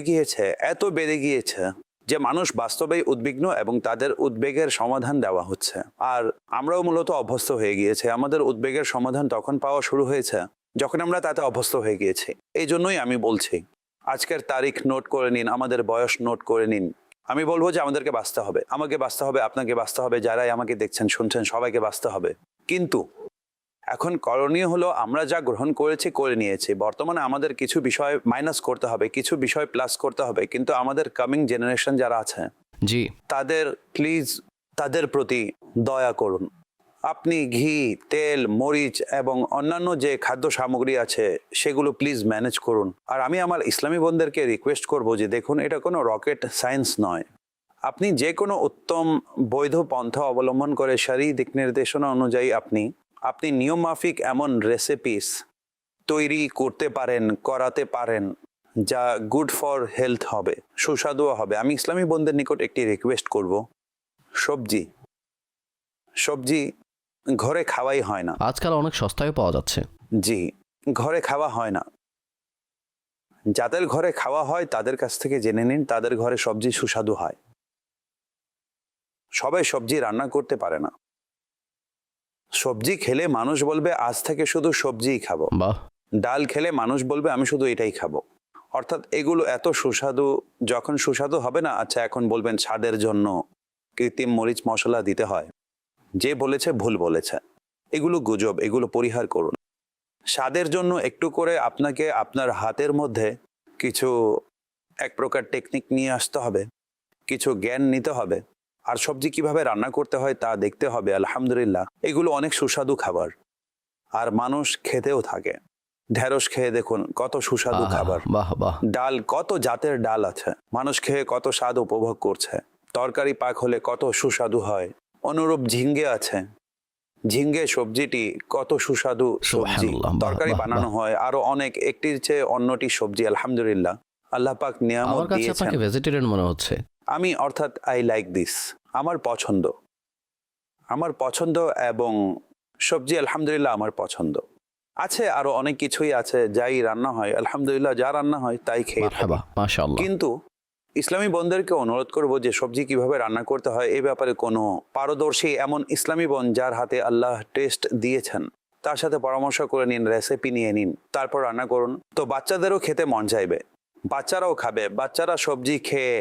গিয়েছে যে মানুষ বাস্তবেই উদ্বিগ্ন এবং তাদের উদ্বেগের সমাধান দেওয়া হচ্ছে। আর আমরাও মূলত অভ্যস্ত হয়ে গিয়েছে। আমাদের উদ্বেগের সমাধান তখন পাওয়া শুরু হয়েছে যখন আমরা তাতে অভ্যস্ত হয়ে গিয়েছি। এই জন্যই আমি বলছি, আজকের তারিখ নোট করে নিন, আমাদের বয়স নোট করে নিন। আমি বলবো যে আমাদেরকে বাঁচতে হবে, আমাকে বাঁচতে হবে, আপনাকে বাঁচতে হবে, যারাই আমাকে দেখছেন শুনছেন সবাইকে বাঁচতে হবে। কিন্তু এখন করণীয় হলো আমরা যা গ্রহণ করেছি করে নিয়েছি, বর্তমানে আমাদের কিছু বিষয় মাইনাস করতে হবে, কিছু বিষয় প্লাস করতে হবে। কিন্তু আমাদের কামিং জেনারেশন যারা আছে, জি, তাদের প্লিজ, তাদের প্রতি দয়া করুন। আপনি ঘি, তেল, মরিচ এবং অন্যান্য যে খাদ্য সামগ্রী আছে সেগুলো প্লিজ ম্যানেজ করুন। আর আমি আমার ইসলামী বন্ধুদেরকে রিকোয়েস্ট করব যে দেখুন, এটা কোনো রকেট সায়েন্স নয়। আপনি যে কোনো উত্তম বৈধ পন্থা অবলম্বন করে শরীয়ী দিক নির্দেশনা অনুযায়ী আপনি নিয়মমাফিক এমন রেসিপিস তৈরি করতে পারেন, করাতে পারেন যা গুড ফর হেলথ হবে, সুস্বাদুও হবে। আমি ইসলামী বন্ধুদের নিকট একটি রিকোয়েস্ট করব, সবজি ঘরে খাওয়াই হয় না। আজকাল অনেক সস্তায় পাওয়া যাচ্ছে। জি, ঘরে খাওয়া হয় না। যাদের ঘরে খাওয়া হয় তাদের কাছ থেকে জেনে নিন, তাদের ঘরে সবজি সুস্বাদু হয়। সবাই সবজি রান্না করতে পারে না। সবজি খেলে মানুষ বলবে আজ থেকে শুধু সবজিই খাবো। বাহ, ডাল খেলে মানুষ বলবে আমি শুধু এটাই খাবো। অর্থাৎ এগুলো এত সুস্বাদু, যখন সুস্বাদু হবে না, আচ্ছা এখন বলবেন স্বাদের জন্য কৃত্রিম মরিচ মশলা দিতে হয়। যে বলেছে ভুল বলেছে, এগুলো গুজব, এগুলো পরিহার করুন। স্বাদের জন্য একটু করে আপনাকে আপনার হাতের মধ্যে কিছু এক প্রকার টেকনিক নিয়ে আসতে হবে, কিছু জ্ঞান নিতে হবে, আর সবজি কিভাবে রান্না করতে হয় তা দেখতে হবে। আলহামদুলিল্লাহ, এগুলো অনেক সুস্বাদু খাবার, আর মানুষ খেতেও থাকে। ঢেঁড়স খেয়ে দেখুন কত সুস্বাদু খাবার। বাহ বাহ। ডাল, কত জাতের ডাল আছে, মানুষ খেয়ে কত স্বাদ উপভোগ করছে। তরকারি পাক হলে কত সুস্বাদু হয়। অনুরূপ ঝিঙ্গে আছে, ঝিঙ্গে সবজিটি কত সুস্বাদু সবজি, সুবহানাল্লাহ, বাহ, তরকারি বাহ, বানানো বাহ। হয় আরো অনেক, একটির চেয়ে অন্যটি সবজি। আলহামদুলিল্লাহ, আল্লাহ পাক নিয়ামত আমার কাছে দিয়েছেন। আপনাকে ভেজিটেরিয়ান মনে হচ্ছে। আমি অর্থাৎ আই লাইক দিস, আমার পছন্দ এবং সবজি আলহামদুলিল্লাহ আমার পছন্দ। আছে আরো অনেক কিছুই আছে, যাই রান্না হয় আলহামদুলিল্লাহ, যা রান্না হয় তাই খেয়ে থাকি। মারহাবা, মাশাআল্লাহ। কিন্তু ইসলামী বন্ধুদেরকে অনুরোধ করব যে সবজি কিভাবে রান্না করতে হয় এই ব্যাপারে কোনো পারদর্শী এমন ইসলামী বোন যার হাতে আল্লাহ টেস্ট দিয়েছেন, তার সাথে পরামর্শ করে নিন, রেসিপি নিয়ে নিন, তারপর রান্না করুন। তো বাচ্চাদেরও খেতে মন চাইবে, বাচ্চারাও খাবে, বাচ্চারা সবজি খেয়ে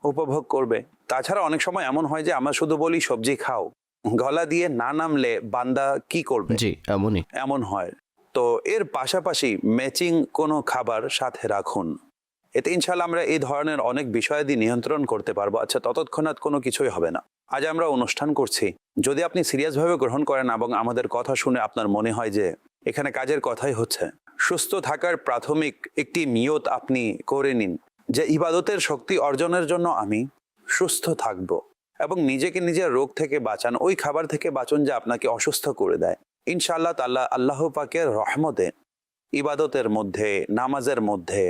উপভোগ করবে। তাছাড়া অনেক সময় এমন হয় যে আমরা শুধু বলি সবজি খাও, গলা দিয়ে না নামলে বান্দা কি করবে, জি, এমনই। এমন হয়। তো এর পাশাপাশি ম্যাচিং কোনো খাবার সাথে রাখুন, এতে ইনশাল্লাহ আমরা এই ধরনের অনেক বিষয়াদি নিয়ন্ত্রণ করতে পারবো। আচ্ছা, ততক্ষণাৎ কোনো কিছুই হবে না। আজ আমরা অনুষ্ঠান করছি, যদি আপনি সিরিয়াসভাবে গ্রহণ করেন এবং আমাদের কথা শুনে আপনার মনে হয় যে এখানে কাজের কথাই হচ্ছে, সুস্থ থাকার প্রাথমিক একটি নিয়ত আপনি করে নিন যে ইবাদতের শক্তি অর্জনের জন্য আমি সুস্থ থাকব, এবং নিজেকে নিজের রোগ থেকে বাঁচান, ওই খাবার থেকে বাঁচুন যা আপনাকে অসুস্থ করে দেয়। ইনশাআল্লাহ তাআলা আল্লাহ পাকের রহমতে ইবাদতের মধ্যে, নামাজের মধ্যে,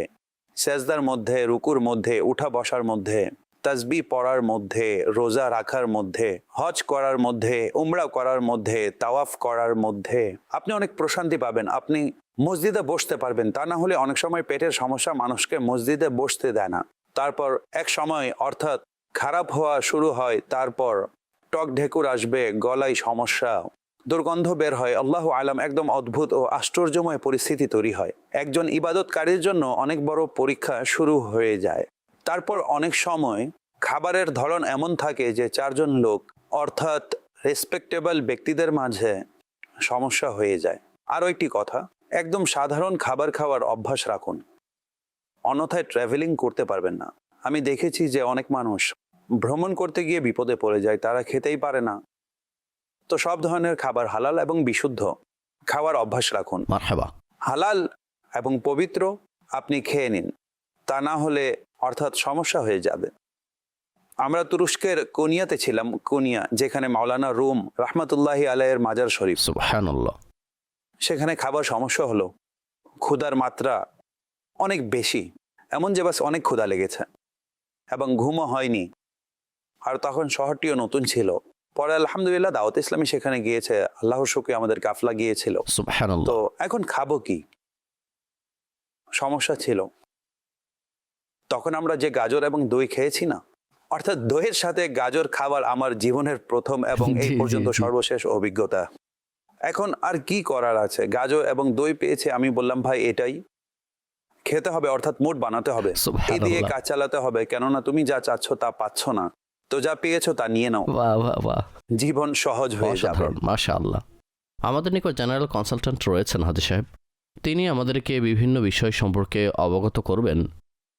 সেজদার মধ্যে, রুকুর মধ্যে, উঠা বসার মধ্যে, তাসবিহ পড়ার মধ্যে, রোজা রাখার মধ্যে, হজ করার মধ্যে, উমরা করার মধ্যে, তাওয়াফ করার মধ্যে আপনি অনেক প্রশান্তি পাবেন। আপনি মসজিদে বসতে পারবেন। তা না হলে অনেক সময় পেটের সমস্যা মানুষকে মসজিদে বসতে দেয় না। তারপর এক সময় অর্থাৎ খারাপ হওয়া শুরু হয়, তারপর টক ঢেকুর আসবে, গলায় সমস্যা, দুর্গন্ধ বের হয়, আল্লাহু আলাম, একদম অদ্ভুত ও আশ্চর্যময় পরিস্থিতি তৈরি হয়। একজন ইবাদতকারীর জন্য অনেক বড় পরীক্ষা শুরু হয়ে যায়। তারপর অনেক সময় খাবারের ধরন এমন থাকে যে 4 জন লোক অর্থাৎ রেসপেক্টেবল ব্যক্তিদের মাঝে সমস্যা হয়ে যায়। আরও একটি কথা, একদম সাধারণ খাবার খাওয়ার অভ্যাস রাখুন, অন্যথায় ট্রাভেলিং করতে পারবেন না। আমি দেখেছি যে অনেক মানুষ ভ্রমণ করতে গিয়ে বিপদে পড়ে যায়, তারা খেতেই পারে না। তো সব ধরনের খাবার হালাল এবং বিশুদ্ধ খাওয়ার অভ্যাস রাখুন। মারহাবা। হালাল এবং পবিত্র আপনি খেয়ে নিন, তা না হলে অর্থাৎ সমস্যা হয়ে যাবে। আমরা তুরস্কের কোনিয়াতে ছিলাম, কোনিয়া যেখানে মাওলানা রুম রহমতুল্লাহি আলাইয়ের মাজার শরীফ। সুবহানাল্লাহ। সেখানে খাবার সমস্যা হলো, ক্ষুধার মাত্রা অনেক বেশি, এমন যে বাস অনেক ক্ষুধা লেগেছে এবং ঘুমও হয়নি। আর তখন শহরটিও নতুন ছিল। পরে আলহামদুলিল্লাহ দাওয়াত ইসলামী সেখানে গিয়েছে, আল্লাহর শুকরিয়া আমাদের কাফলা গিয়েছিল। সুবহানাল্লাহ। তো এখন খাবো কি, সমস্যা ছিল। তখন আমরা যে গাজর এবং দই খেয়েছি না, অর্থাৎ দইয়ের সাথে গাজর খাবার আমার জীবনের প্রথম এবং এই জি, জি, পর্যন্ত জি। সর্বশেষ অভিজ্ঞতা। এখন আর কি করার আছে, গাজর এবং দই পেয়েছে, আমি বললাম ভাই এটাই খেতে হবে, অর্থাৎ মুড বানাতে হবে, এই দিয়ে সুবহানাল্লাহ। কাজ চালাতে হবে, কেননা তুমি যা চাচ্ছ তা পাচ্ছ না। তো যা পেয়েছো তা নিয়ে নাও, বাহ বাহ বাহ, জীবন সহজ হয়ে যাবে। অসাধারণ, মাশাআল্লাহ। আমাদের নিকট জেনারেল কনসালট্যান্ট রয়েছেন হাজি সাহেব, তিনি আমাদেরকে বিভিন্ন বিষয় সম্পর্কে অবগত করবেন।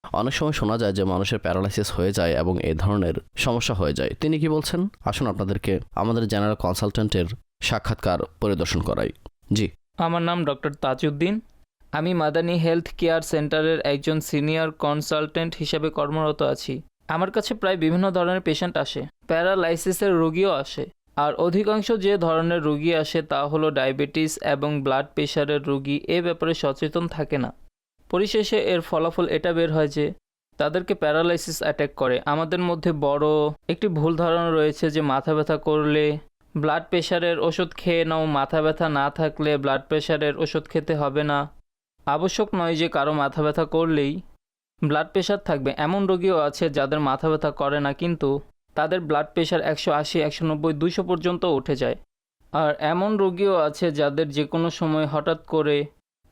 অনেক সময় শোনা যায় যে মানুষের প্যারালাইসিস হয়ে যায় এবং এই ধরনের সমস্যা হয়ে যায়। তিনি কি বলছেন, আসুন আপনাদেরকে আমাদের জেনারেল কনসালট্যান্টের সাক্ষাৎকার পরিদর্শন করাই। জি। আমার নাম ডক্টর তাজউদ্দিন। আমি মাদানী হেলথ কেয়ার সেন্টারের একজন সিনিয়র কনসালটেন্ট হিসেবে কর্মরত আছি। আমার কাছে প্রায় বিভিন্ন ধরনের পেশেন্ট আসে, প্যারালাইসিসের রোগীও আসে। আর অধিকাংশ যে ধরনের রোগী আসে তা হলো ডায়াবেটিস এবং ব্লাড প্রেশারের রোগী। এ ব্যাপারে সচেতন থাকে না। পরিশেষে এর ফলাফল এটা বের হয় যে তাদেরকে প্যারালাইসিস অ্যাটাক করে। আমাদের মধ্যে বড় একটি ভুল ধারণা রয়েছে যে মাথা ব্যথা করলে ব্লাড প্রেশারের ওষুধ খেয়ে নাও, মাথা ব্যথা না থাকলে ব্লাড প্রেশারের ওষুধ খেতে হবে না। আবশ্যক নয় যে কারো মাথা ব্যথা করলেই ব্লাড প্রেশার থাকবে। এমন রোগীও আছে যাদের মাথা ব্যথা করে না, কিন্তু তাদের ব্লাড প্রেশার 180, 190, 200 পর্যন্ত উঠে যায়। আর এমন রোগীও আছে যাদের যে কোনো সময় হঠাৎ করে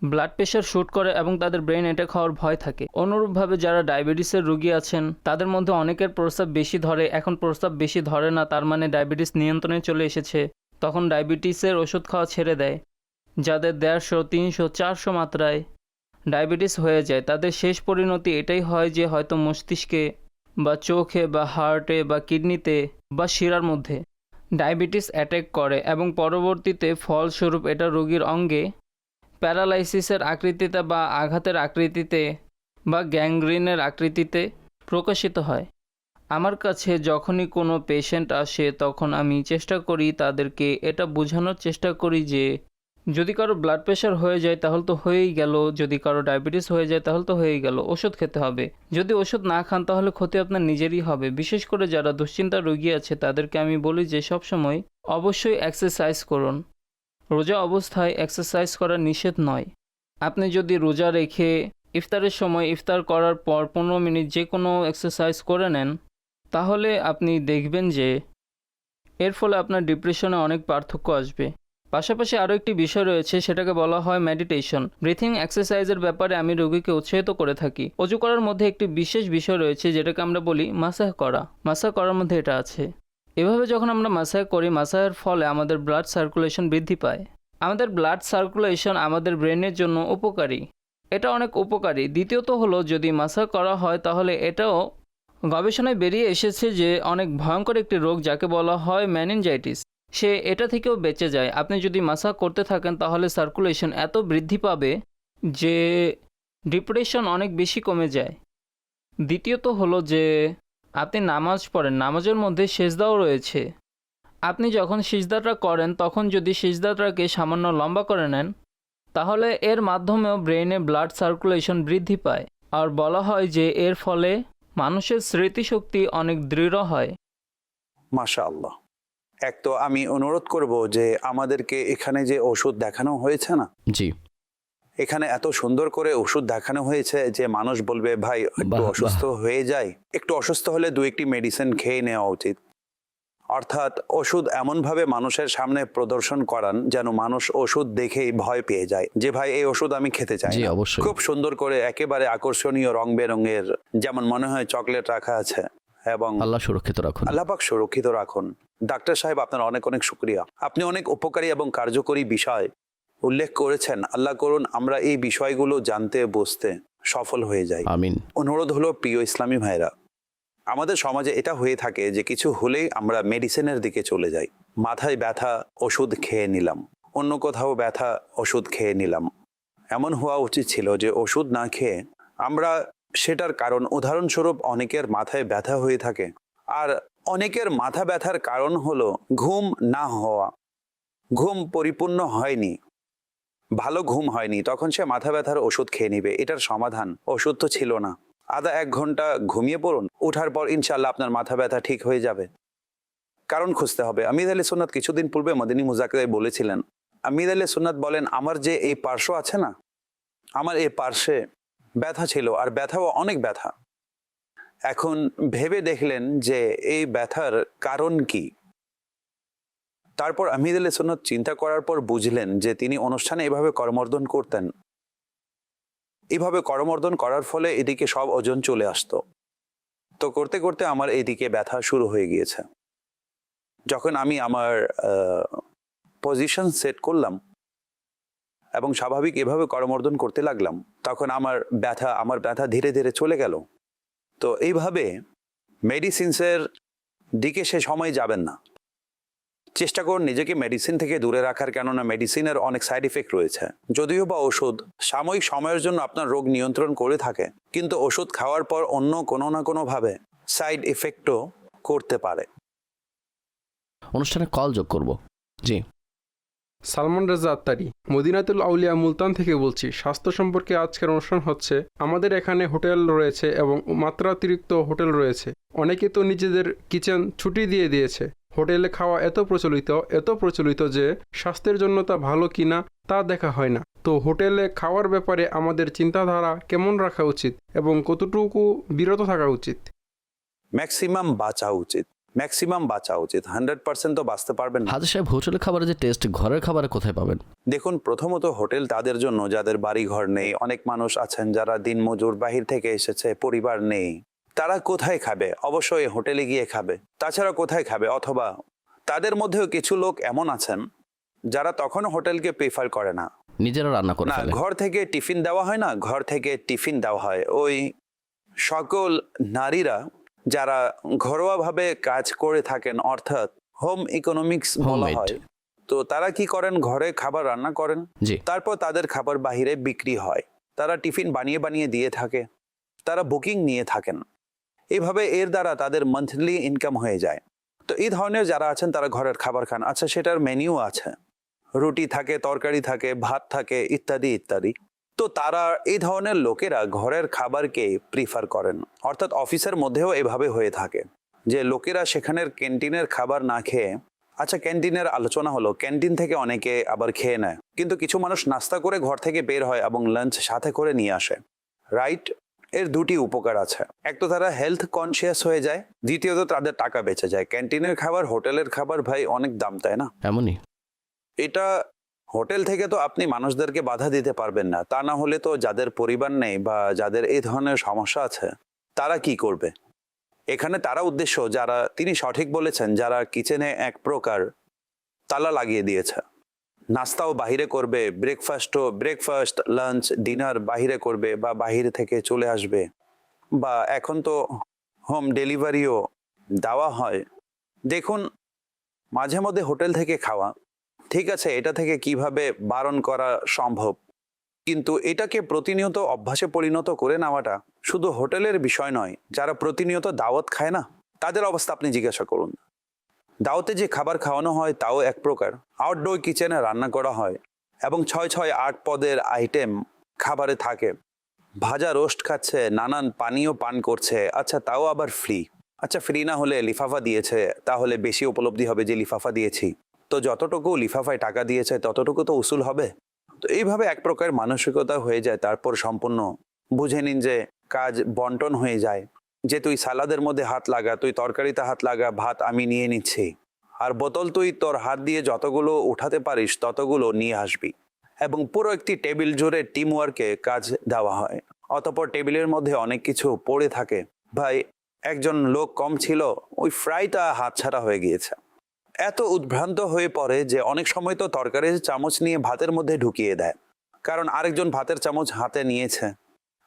ব্লাড প্রেশার শ্যুট করে এবং তাদের ব্রেন অ্যাটাক হওয়ার ভয় থাকে। অনুরূপভাবে যারা ডায়াবেটিসের রোগী আছেন তাদের মধ্যে অনেকের প্রস্রাব বেশি ধরে। এখন প্রস্রাব বেশি ধরে না তার মানে ডায়াবেটিস নিয়ন্ত্রণে চলে এসেছে, তখন ডায়াবেটিসের ওষুধ খাওয়া ছেড়ে দেয়। যাদের 150, 300, 400 মাত্রায় ডায়াবেটিস হয়ে যায় তাদের শেষ পরিণতি এটাই হয় যে হয়তো মস্তিষ্কে বা চোখে বা হার্টে বা কিডনিতে বা শিরার মধ্যে ডায়াবেটিস অ্যাটাক করে এবং পরবর্তীতে ফলস্বরূপ এটা রোগীর অঙ্গে প্যারালাইসিসের আকৃতিতে বা আঘাতের আকৃতিতে বা গ্যাংগ্রিনের আকৃতিতে প্রকাশিত হয়। আমার কাছে যখনই কোনো পেশেন্ট আসে তখন আমি চেষ্টা করি তাদেরকে এটা বোঝানোর চেষ্টা করি যে যদি কারো ব্লাড প্রেশার হয়ে যায় তাহলে তো হয়েই গেল, যদি কারো ডায়াবেটিস হয়ে যায় তাহলে তো হয়েই গেল, ওষুধ খেতে হবে। যদি ওষুধ না খান তাহলে ক্ষতি আপনার নিজেরই হবে। বিশেষ করে যারা দুশ্চিন্তার রোগী আছে তাদেরকে আমি বলি যে সবসময় অবশ্যই এক্সারসাইজ করুন। রোজা অবস্থায় এক্সারসাইজ করা নিষেধ নয়। আপনি যদি রোজা রেখে ইফতারের সময় ইফতার করার পর 15 মিনিট যে কোনো এক্সারসাইজ করে নেন তাহলে আপনি দেখবেন যে এর ফলে আপনার ডিপ্রেশনে অনেক পার্থক্য আসবে। পাশাপাশি আরও একটি বিষয় রয়েছে, সেটাকে বলা হয় মেডিটেশন। ব্রিথিং এক্সারসাইজের ব্যাপারে আমি রোগীকে উৎসাহিত করে থাকি। অজু করার মধ্যে একটি বিশেষ বিষয় রয়েছে যেটাকে আমরা বলি মাসাহ করা। মাসাহ করার মধ্যে এটা আছে। এভাবে যখন আমরা মাসাহ করি, মাসাহের ফলে আমাদের ব্লাড সার্কুলেশন বৃদ্ধি পায়। আমাদের ব্লাড সার্কুলেশন আমাদের ব্রেনের জন্য উপকারী, এটা অনেক উপকারী। দ্বিতীয়ত হলো যদি মাসাহ করা হয় তাহলে এটাও গবেষণায় বেরিয়ে এসেছে যে অনেক ভয়ঙ্কর একটি রোগ যাকে বলা হয় মেনিনজাইটিস, সে এটা থেকেও বেঁচে যায়। আপনি যদি মাসাজ করতে থাকেন তাহলে সার্কুলেশন এত বৃদ্ধি পাবে যে ডিপ্রেশন অনেক বেশি কমে যায়। দ্বিতীয়ত হলো যে আপনি নামাজ পড়েন, নামাজের মধ্যে সিজদাও রয়েছে। আপনি যখন সিজদাটা করেন তখন যদি সিজদাটাকে সামান্য লম্বা করে নেন তাহলে এর মাধ্যমেও ব্রেনে ব্লাড সার্কুলেশন বৃদ্ধি পায়। আর বলা হয় যে এর ফলে মানুষের স্মৃতিশক্তি অনেক দৃঢ় হয়। মাশাআল্লাহ। এক তো আমি অনুরোধ করব যে আমাদেরকে এখানে যে ওষুধ দেখানো হয়েছে না, জি। এখানে এত সুন্দর করে ওষুধ দেখানো হয়েছে যে মানুষ বলবে ভাই একটু বাহ, অসুস্থ হয়ে যায়, একটু অসুস্থ হলে 2-1টি মেডিসিন খেয়ে নেওয়া উচিত। অর্থাৎ ওষুধ এমনভাবে মানুষের সামনে প্রদর্শন করান যেন মানুষ ওষুধ দেখেই ভয় পেয়ে যায় যে ভাই এই ওষুধ আমি খেতে চাই জি, না। অবশ্যই। খুব সুন্দর করে একেবারে আকর্ষণীয় রং বেরঙের, যেমন মনে হয় চকলেট রাখা আছে, এবং আল্লাহ সুরক্ষিত রাখুন। আল্লাহ পাক সুরক্ষিত রাখুন। ডাক্তার সাহেব, আপনার অনেক অনেক শুক্রিয়া। আপনি অনেক উপকারী এবং কার্যকরী বিষয় উল্লেখ করেছেন। আল্লাহ করুন আমরা এই বিষয়গুলো জানতে বুঝতে সফল হয়ে যাই। আমিন। অনুরোধ হলো প্রিয় ইসলামী ভাইরা, আমাদের সমাজে এটা হয়ে থাকে যে কিছু হলেই আমরা মেডিসিনের দিকে চলে যাই। মাথায় ব্যথা, ওষুধ খেয়ে নিলাম, অন্য কোথাও ব্যথা, ওষুধ খেয়ে নিলাম। এমন হওয়া উচিত ছিল যে ওষুধ না খেয়ে আমরা সেটার কারণ, উদাহরণস্বরূপ অনেকের মাথায় ব্যথা হয়ে থাকে, আর অনেকের মাথা ব্যথার কারণ হলো ঘুম না হওয়া, ঘুম পরিপূর্ণ হয়নি, ভালো ঘুম হয়নি, তখন সে মাথা ব্যথার ওষুধ খেয়ে নিবে। এটার সমাধান ওষুধ তো ছিল না, আধা এক ঘন্টা ঘুমিয়ে পড়ুন, ওঠার পর ইনশাল্লাহ আপনার মাথা ব্যথা ঠিক হয়ে যাবে। কারণ খুঁজতে হবে। আমির আলী সুন্নাত কিছুদিন পূর্বে মদিনী মুজাকিরায় বলেছিলেন, আমির আলী সুন্নাত বলেন, আমার যে এই পার্শ্ব আছে না, আমার এই পার্শ্বে ব্যথা ছিল, আর ব্যথাও অনেক ব্যথা। এখন ভেবে দেখলেন যে এই ব্যথার কারণ কি। তারপর আমির আলী সুন্নাত চিন্তা করার পর বুঝলেন যে তিনি অনুষ্ঠানে এভাবে করমর্দন করতেন। এইভাবে করমর্দন করার ফলে এদিকে সব ওজন চলে আসতো। তো করতে করতে আমার এইদিকে ব্যথা শুরু হয়ে গিয়েছে। যখন আমি আমার পজিশন সেট করলাম এবং স্বাভাবিক এভাবে করমর্দন করতে লাগলাম, তখন আমার ব্যথা ধীরে ধীরে চলে গেল। তো এইভাবে মেডিসিনসের দিকে সে সময় যাবেন না। চেষ্টা করুন নিজেকে মেডিসিন থেকে দূরে রাখার, কেননা মেডিসিনের অনেক সাইড ইফেক্ট রয়েছে। যদিও বা ওষুধ সাময়িক সময়ের জন্য আপনার রোগ নিয়ন্ত্রণ করে থাকে, কিন্তু ওষুধ খাওয়ার পর অন্য কোনো না কোনোভাবে সাইড ইফেক্টও করতে পারে। অনুষ্ঠানে কল যোগ করব। জি, সালমান রেজা আত্তারি, মদিনাতুল আউলিয়া মুলতান থেকে বলছি। স্বাস্থ্য সম্পর্কে আজকের অনুষ্ঠান হচ্ছে, আমাদের এখানে হোটেল রয়েছে এবং মাত্রাতিরিক্ত হোটেল রয়েছে। অনেকে তো নিজেদের কিচেন ছুটি দিয়ে দিয়েছে। হোটেলে খাওয়া এত প্রচলিত যে স্বাস্থ্যের জন্য তা ভালো কিনা তা দেখা হয় না। তো হোটেলে খাওয়ার ব্যাপারে আমাদের চিন্তাধারা কেমন রাখা উচিত এবং কতটুকু বিরত থাকা উচিত? ম্যাক্সিমাম বাঁচা উচিত। 100% তো বাঁচতে পারবেন না। হাজির সাহেব, হোটেলের খাবারের যে টেস্ট ঘরের খাবারে কোথায় পাবেন? দেখুন, প্রথমত হোটেল তাদের জন্য যাদের বাড়ি ঘর নেই। অনেক মানুষ আছেন যারা দিনমজুর, বাহির থেকে এসেছে, পরিবার নেই। তারা কোথায় খাবে? অবশ্যই হোটেলে গিয়ে খাবে। তাছাড়া কোথায় খাবে? অথবা তাদের মধ্যেও কিছু লোক এমন আছেন যারা তখন হোটেলকে প্রিফার করে না, নিজেরা রান্না করে না ফেলে। ঘর থেকে টিফিন দেওয়া হয় না, ঘর থেকে টিফিন দেওয়া হয়। ওই সকল নারীরা যারা ঘরোয়াভাবে কাজ করে থাকেন, অর্থাৎ হোম ইকোনমিক্স বলা Homemade। হয়, তো তারা কি করেন, ঘরে খাবার রান্না করেন, জি, তারপর তাদের খাবার বাহিরে বিক্রি হয়। তারা টিফিন বানিয়ে দিয়ে থাকে, তারা বুকিং নিয়ে থাকেন। এইভাবে এর দ্বারা তাদের মান্থলি ইনকাম হয়ে যায়। তো এই ধরনের যারা আছেন তারা ঘরের খাবার খান। আচ্ছা, সেটার মেনিউ আছে, রুটি থাকে, তরকারি থাকে, ভাত থাকে, ইত্যাদি ইত্যাদি। তো তারা, এই ধরনের লোকেরা ঘরের খাবারকে প্রিফার করেন। অর্থাৎ অফিসের মধ্যেও এভাবে হয়ে থাকে যে লোকেরা সেখানের ক্যান্টিনের খাবার না খেয়ে, আচ্ছা ক্যান্টিনের আলোচনা হলো, ক্যান্টিন থেকে অনেকে আবার খেয়ে নেয়, কিন্তু কিছু মানুষ নাস্তা করে ঘর থেকে বের হয় এবং লাঞ্চ সাথে করে নিয়ে আসে। রাইট? এর দুটি উপকার আছে। এক তো তারা হেলথ কনসিয়াস হয়ে যায়, দ্বিতীয়ত তাদের টাকা বেঁচে যায়। ক্যান্টিনের খাবার, হোটেলের খাবার ভাই অনেক দাম, তাই না? এমনই। এটা হোটেল থেকে তো আপনি মানুষদেরকে বাধা দিতে পারবেন না। তা না হলে তো যাদের পরিবার নেই বা যাদের এই ধরনের সমস্যা আছে তারা কি করবে? এখানে তারা উদ্দেশ্য, যারা, তিনি সঠিক বলেছেন, যারা কিচেনে এক প্রকার তালা লাগিয়ে দিয়েছে, নাস্তাও বাহিরে করবে, ব্রেকফাস্ট, লাঞ্চ, ডিনার বাহিরে করবে বা বাহিরে থেকে চলে আসবে, বা এখন তো হোম ডেলিভারিও দেওয়া হয়। দেখুন, মাঝে মধ্যে হোটেল থেকে খাওয়া ঠিক আছে, এটা থেকে কিভাবে বারণ করা সম্ভব, কিন্তু এটাকে প্রতিনিয়ত অভ্যাসে পরিণত করে নেওয়াটা শুধু হোটেলের বিষয় নয়। যারা প্রতিনিয়ত দাওয়াত খায় না, তাদের অবস্থা আপনি জিজ্ঞাসা করুন। দাওয়াতে যে খাবার খাওয়ানো হয় তাও এক প্রকার আউটডোর কিচেনে রান্না করা হয় এবং 6-8 পদের আইটেম খাবারে থাকে। ভাজা রোস্ট খাচ্ছে, নানান পানীয় পান করছে, আচ্ছা তাও আবার ফ্রি। আচ্ছা, ফ্রি না হলে লিফাফা দিয়েছে, তাহলে বেশি উপলব্ধি হবে যে লিফাফা দিয়েছি, তো যতটুকু লিফাফায় টাকা দিয়েছে ততটুকু তো উসুল হবে। তো এইভাবে এক প্রকার মানসিকতা হয়ে যায়। তারপর সম্পূর্ণ বুঝে নিন যে কাজ বন্টন হয়ে যায়, যে তুই সালাদের মধ্যে হাত লাগা, তুই তরকারিতে হাত লাগা, ভাত আমি নিয়ে নিচ্ছি, আর বোতল তুই তোর হাত দিয়ে যতগুলো উঠাতে পারিস ততগুলো নিয়ে আসবি। এবং পুরো একটি টেবিল জুড়ে টিম ওয়ার্কে কাজ দেওয়া হয়। অতঃপর টেবিলের মধ্যে অনেক কিছু পড়ে থাকে। ভাই, একজন লোক কম ছিল, ওই ফ্রাইটা হাতছাড়া হয়ে গিয়েছে। এত উদ্ভ্রান্ত হয়ে পড়ে যে অনেক সময় তো তরকারির চামচ নিয়ে ভাতের মধ্যে ঢুকিয়ে দেয়, কারণ আরেকজন ভাতের চামচ হাতে নিয়েছে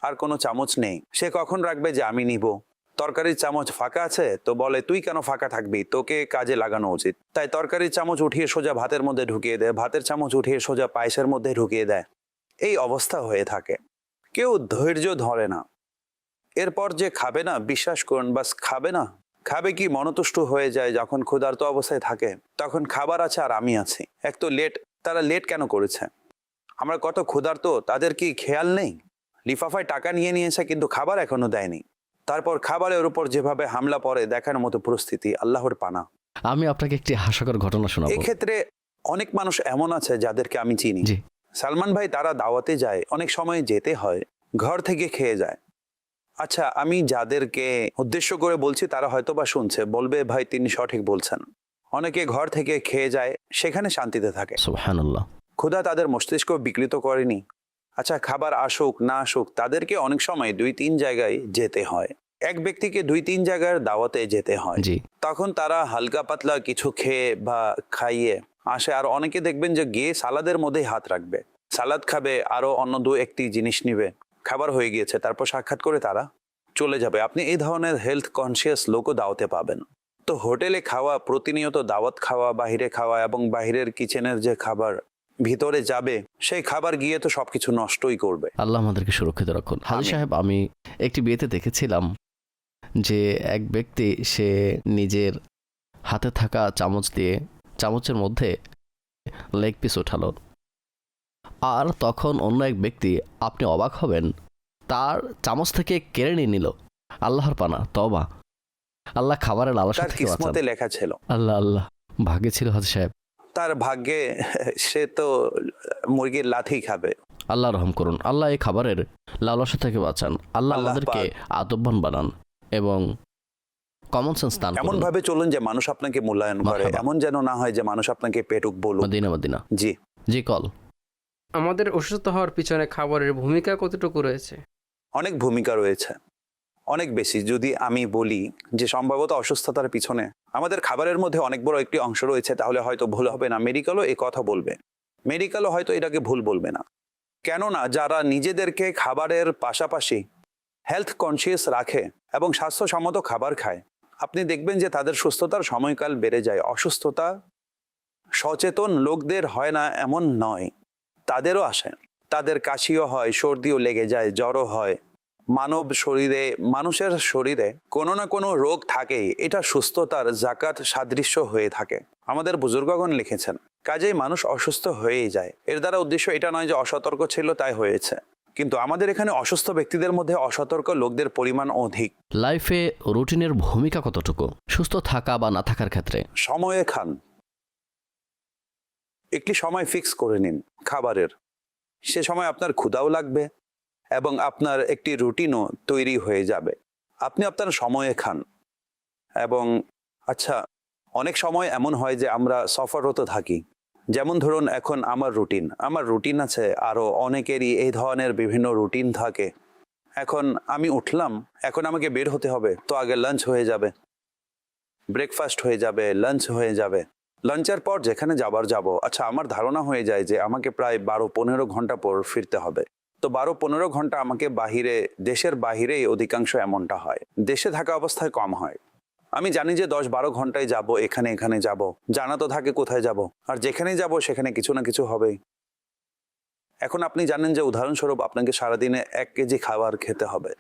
আর কোনো চামচ নেই। সে কখন রাখবে যে আমি নিব? তরকারির চামচ ফাঁকা আছে তো বলে তুই কেন ফাঁকা থাকবি, তোকে কাজে লাগানো উচিত। তাই তরকারির চামচ উঠিয়ে সোজা ভাতের মধ্যে ঢুকিয়ে দেয়, ভাতের চামচ উঠিয়ে সোজা পায়েসের মধ্যে ঢুকিয়ে দেয়। এই অবস্থা হয়ে থাকে। কেউ ধৈর্য ধরে না। এরপর যে খাবে না, বিশ্বাস করুন, বাস খাবে না। খাবে কি মনতুষ্ট হয়ে যায় যখন ক্ষুধার্ত অবস্থায় থাকে। তখন খাবার আছে আর আমি আছি। এক তো লেট, তারা লেট কেন করেছে? আমরা কত ক্ষুধার্ত, তাদের কি খেয়াল নেই? লিফাফায় টাকা নিয়ে নিয়েছে কিন্তু খাবার এখনো দেয়নি। তারপর খাবারের উপর যেভাবে হামলা পড়ে দেখার মতো পরিস্থিতি, আল্লাহর পানা। আমি আপনাকে একটি হাস্যকর ঘটনা শোনাবো। এক্ষেত্রে অনেক মানুষ এমন আছে যাদেরকে আমি চিনি। জি। সালমান ভাই, তারা দাওয়াতে যায়, অনেক সময় যেতে হয়, ঘর থেকে খেয়ে যায়। আচ্ছা, আমি যাদেরকে উদ্দেশ্য করে বলছি তারা হয়তো বা শুনছে, বলবে ভাই তিনি সঠিক বলছেন। অনেকে ঘর থেকে খেয়ে যায়, সেখানে শান্তিতে থাকে। সুবহানাল্লাহ। ক্ষুধা তাদের মস্তিষ্ক বিকৃত করেনি। আচ্ছা, খাবার আসুক না আসুক, তাদেরকে অনেক সময় 2-3 জায়গায় যেতে হয়। এক ব্যক্তিকে 2-3 জায়গার দাওয়াতে যেতে হয়। জি। তখন তারা হালকা পাতলা কিছু খেয়ে বা খাইয়ে আসে। আর অনেকে দেখবেন যে গিয়ে সালাদের মধ্যেই হাত রাখবে, সালাদ খাবে, আরো অন্য 2-1টি জিনিস নিবে। খাবার হয়ে গিয়েছে, তারপর সাক্ষাৎ করে তারা চলে যাবে। আপনি এই ধরনের হেলথ কনসিয়াস লোকও দাওয়াতে পাবেন। তো হোটেলে খাওয়া, প্রতিনিয়ত দাওয়াত খাওয়া, বাহিরে খাওয়া এবং বাহিরের কিচেনের যে খাবার ভিতরে যাবে, সেই খাবার গিয়ে তো সবকিছু নষ্টই করবে। আল্লাহ আমাদেরকে সুরক্ষিত রাখুন। হাজি আমিন। সাহেব, আমি একটি বিয়েতে দেখেছিলাম যে এক ব্যক্তি সে নিজের হাতে থাকা চামচ দিয়ে চামচের মধ্যে লেগ পিস উঠালো, আর তখন অন্য এক ব্যক্তি, আপনি অবাক হবেন, তার চামচ থেকে কেড়ে নিয়ে নিল। আল্লাহর পানা, তওবা। আল্লাহ খাবারের লালসা তার থেকে বাঁচান। কিসমতে লেখা ছিল। আল্লাহ আল্লাহ, ভাগ্যে ছিল হাজি সাহেব। তার ভাগ্যে সে তো মুরগির লাথি খাবে। আল্লাহ রহম করুন। আল্লাহ এই খাবারের লালসা থেকে বাঁচান। আল্লাহ আল্লাহ আমাদেরকে আদববান বানান এবং কমন সেন্স দান এমন করুন। ভাবে চলুন যে মানুষ আপনাকে মূল্যায়ন করে। মারহাবা। এমন যেন না হয় যে মানুষ আপনাকে পেটুক বলুক। Medina Medina. জি। জি, কল। আমাদের অসুস্থ হওয়ার পিছনে খাবারের ভূমিকা কতটুকু রয়েছে? অনেক ভূমিকা রয়েছে, অনেক বেশি। যদি আমি বলি যে সম্ভবত অসুস্থতার পিছনে আমাদের খাবারের মধ্যে অনেক বড় একটি অংশ রয়েছে, তাহলে হয়তো ভুল হবে না। মেডিকেলও এই কথা বলবে, মেডিকেলও হয়তো এটাকে ভুল বলবে না। কেননা যারা নিজেদেরকে খাবারের পাশাপাশি হেলথ কনসিয়াস রাখে এবং স্বাস্থ্যসম্মত খাবার খায়, আপনি দেখবেন যে তাদের সুস্থতার সময়কাল বেড়ে যায়। অসুস্থতা সচেতন লোকদের হয় না এমন নয়, তাদেরও আসে। তাদের কাশিও হয়, সর্দিও লেগে যায়, জ্বরও হয়। মানুষের শরীরে কোনো না কোনো রোগ থাকেই। এটা সুস্থতার জাকাত সাদৃশ্য হয়ে থাকে। আমাদের বুজুর্গগণ লিখেছেন, কাজেই মানুষ অসুস্থ হয়েই যায়। এর দ্বারা উদ্দেশ্য এটা নয় যে অসতর্ক ছিল তাই হয়েছে, কিন্তু আমাদের এখানে অসুস্থ ব্যক্তিদের মধ্যে অসতর্ক লোকদের পরিমাণ অধিক। লাইফে রুটিনের ভূমিকা কতটুকু সুস্থ থাকা বা না থাকার ক্ষেত্রে? সময়ে খান, একটি সময় ফিক্স করে নিন খাবারের। সে সময় আপনার ক্ষুধাও লাগবে এবং আপনার একটি রুটিনও তৈরি হয়ে যাবে। আপনি আপনার সময়ে খান। এবং আচ্ছা, অনেক সময় এমন হয় যে আমরা সফররত থাকি। যেমন ধরুন, এখন আমার রুটিন আছে, আরও অনেকেরই এই ধরনের বিভিন্ন রুটিন থাকে। এখন আমি উঠলাম, এখন আমাকে বের হতে হবে, তো আগে লাঞ্চ হয়ে যাবে, ব্রেকফাস্ট হয়ে যাবে, লাঞ্চ হয়ে যাবে। লাঞ্চের পর যেখানে যাব। আচ্ছা, আমার ধারণা হয়ে যায় যে আমাকে প্রায় 12-15 ঘন্টা পর ফিরতে হবে। তো 12-15 ঘন্টা আমাকে বাহিরে, দেশের বাহিরেই অধিকাংশ এমনটা হয়। দেশে থাকা অবস্থায় কম হয়। আমি জানি যে 10-12 ঘন্টায় যাব, এখানে যাব, জানা তো থাকে কোথায় যাব, আর যেখানেই যাব সেখানে কিছু না কিছু হবেই। এখন আপনি জানেন যে উদাহরণস্বরূপ আপনাকে সারাদিনে 1 কেজি খাবার খেতে হবে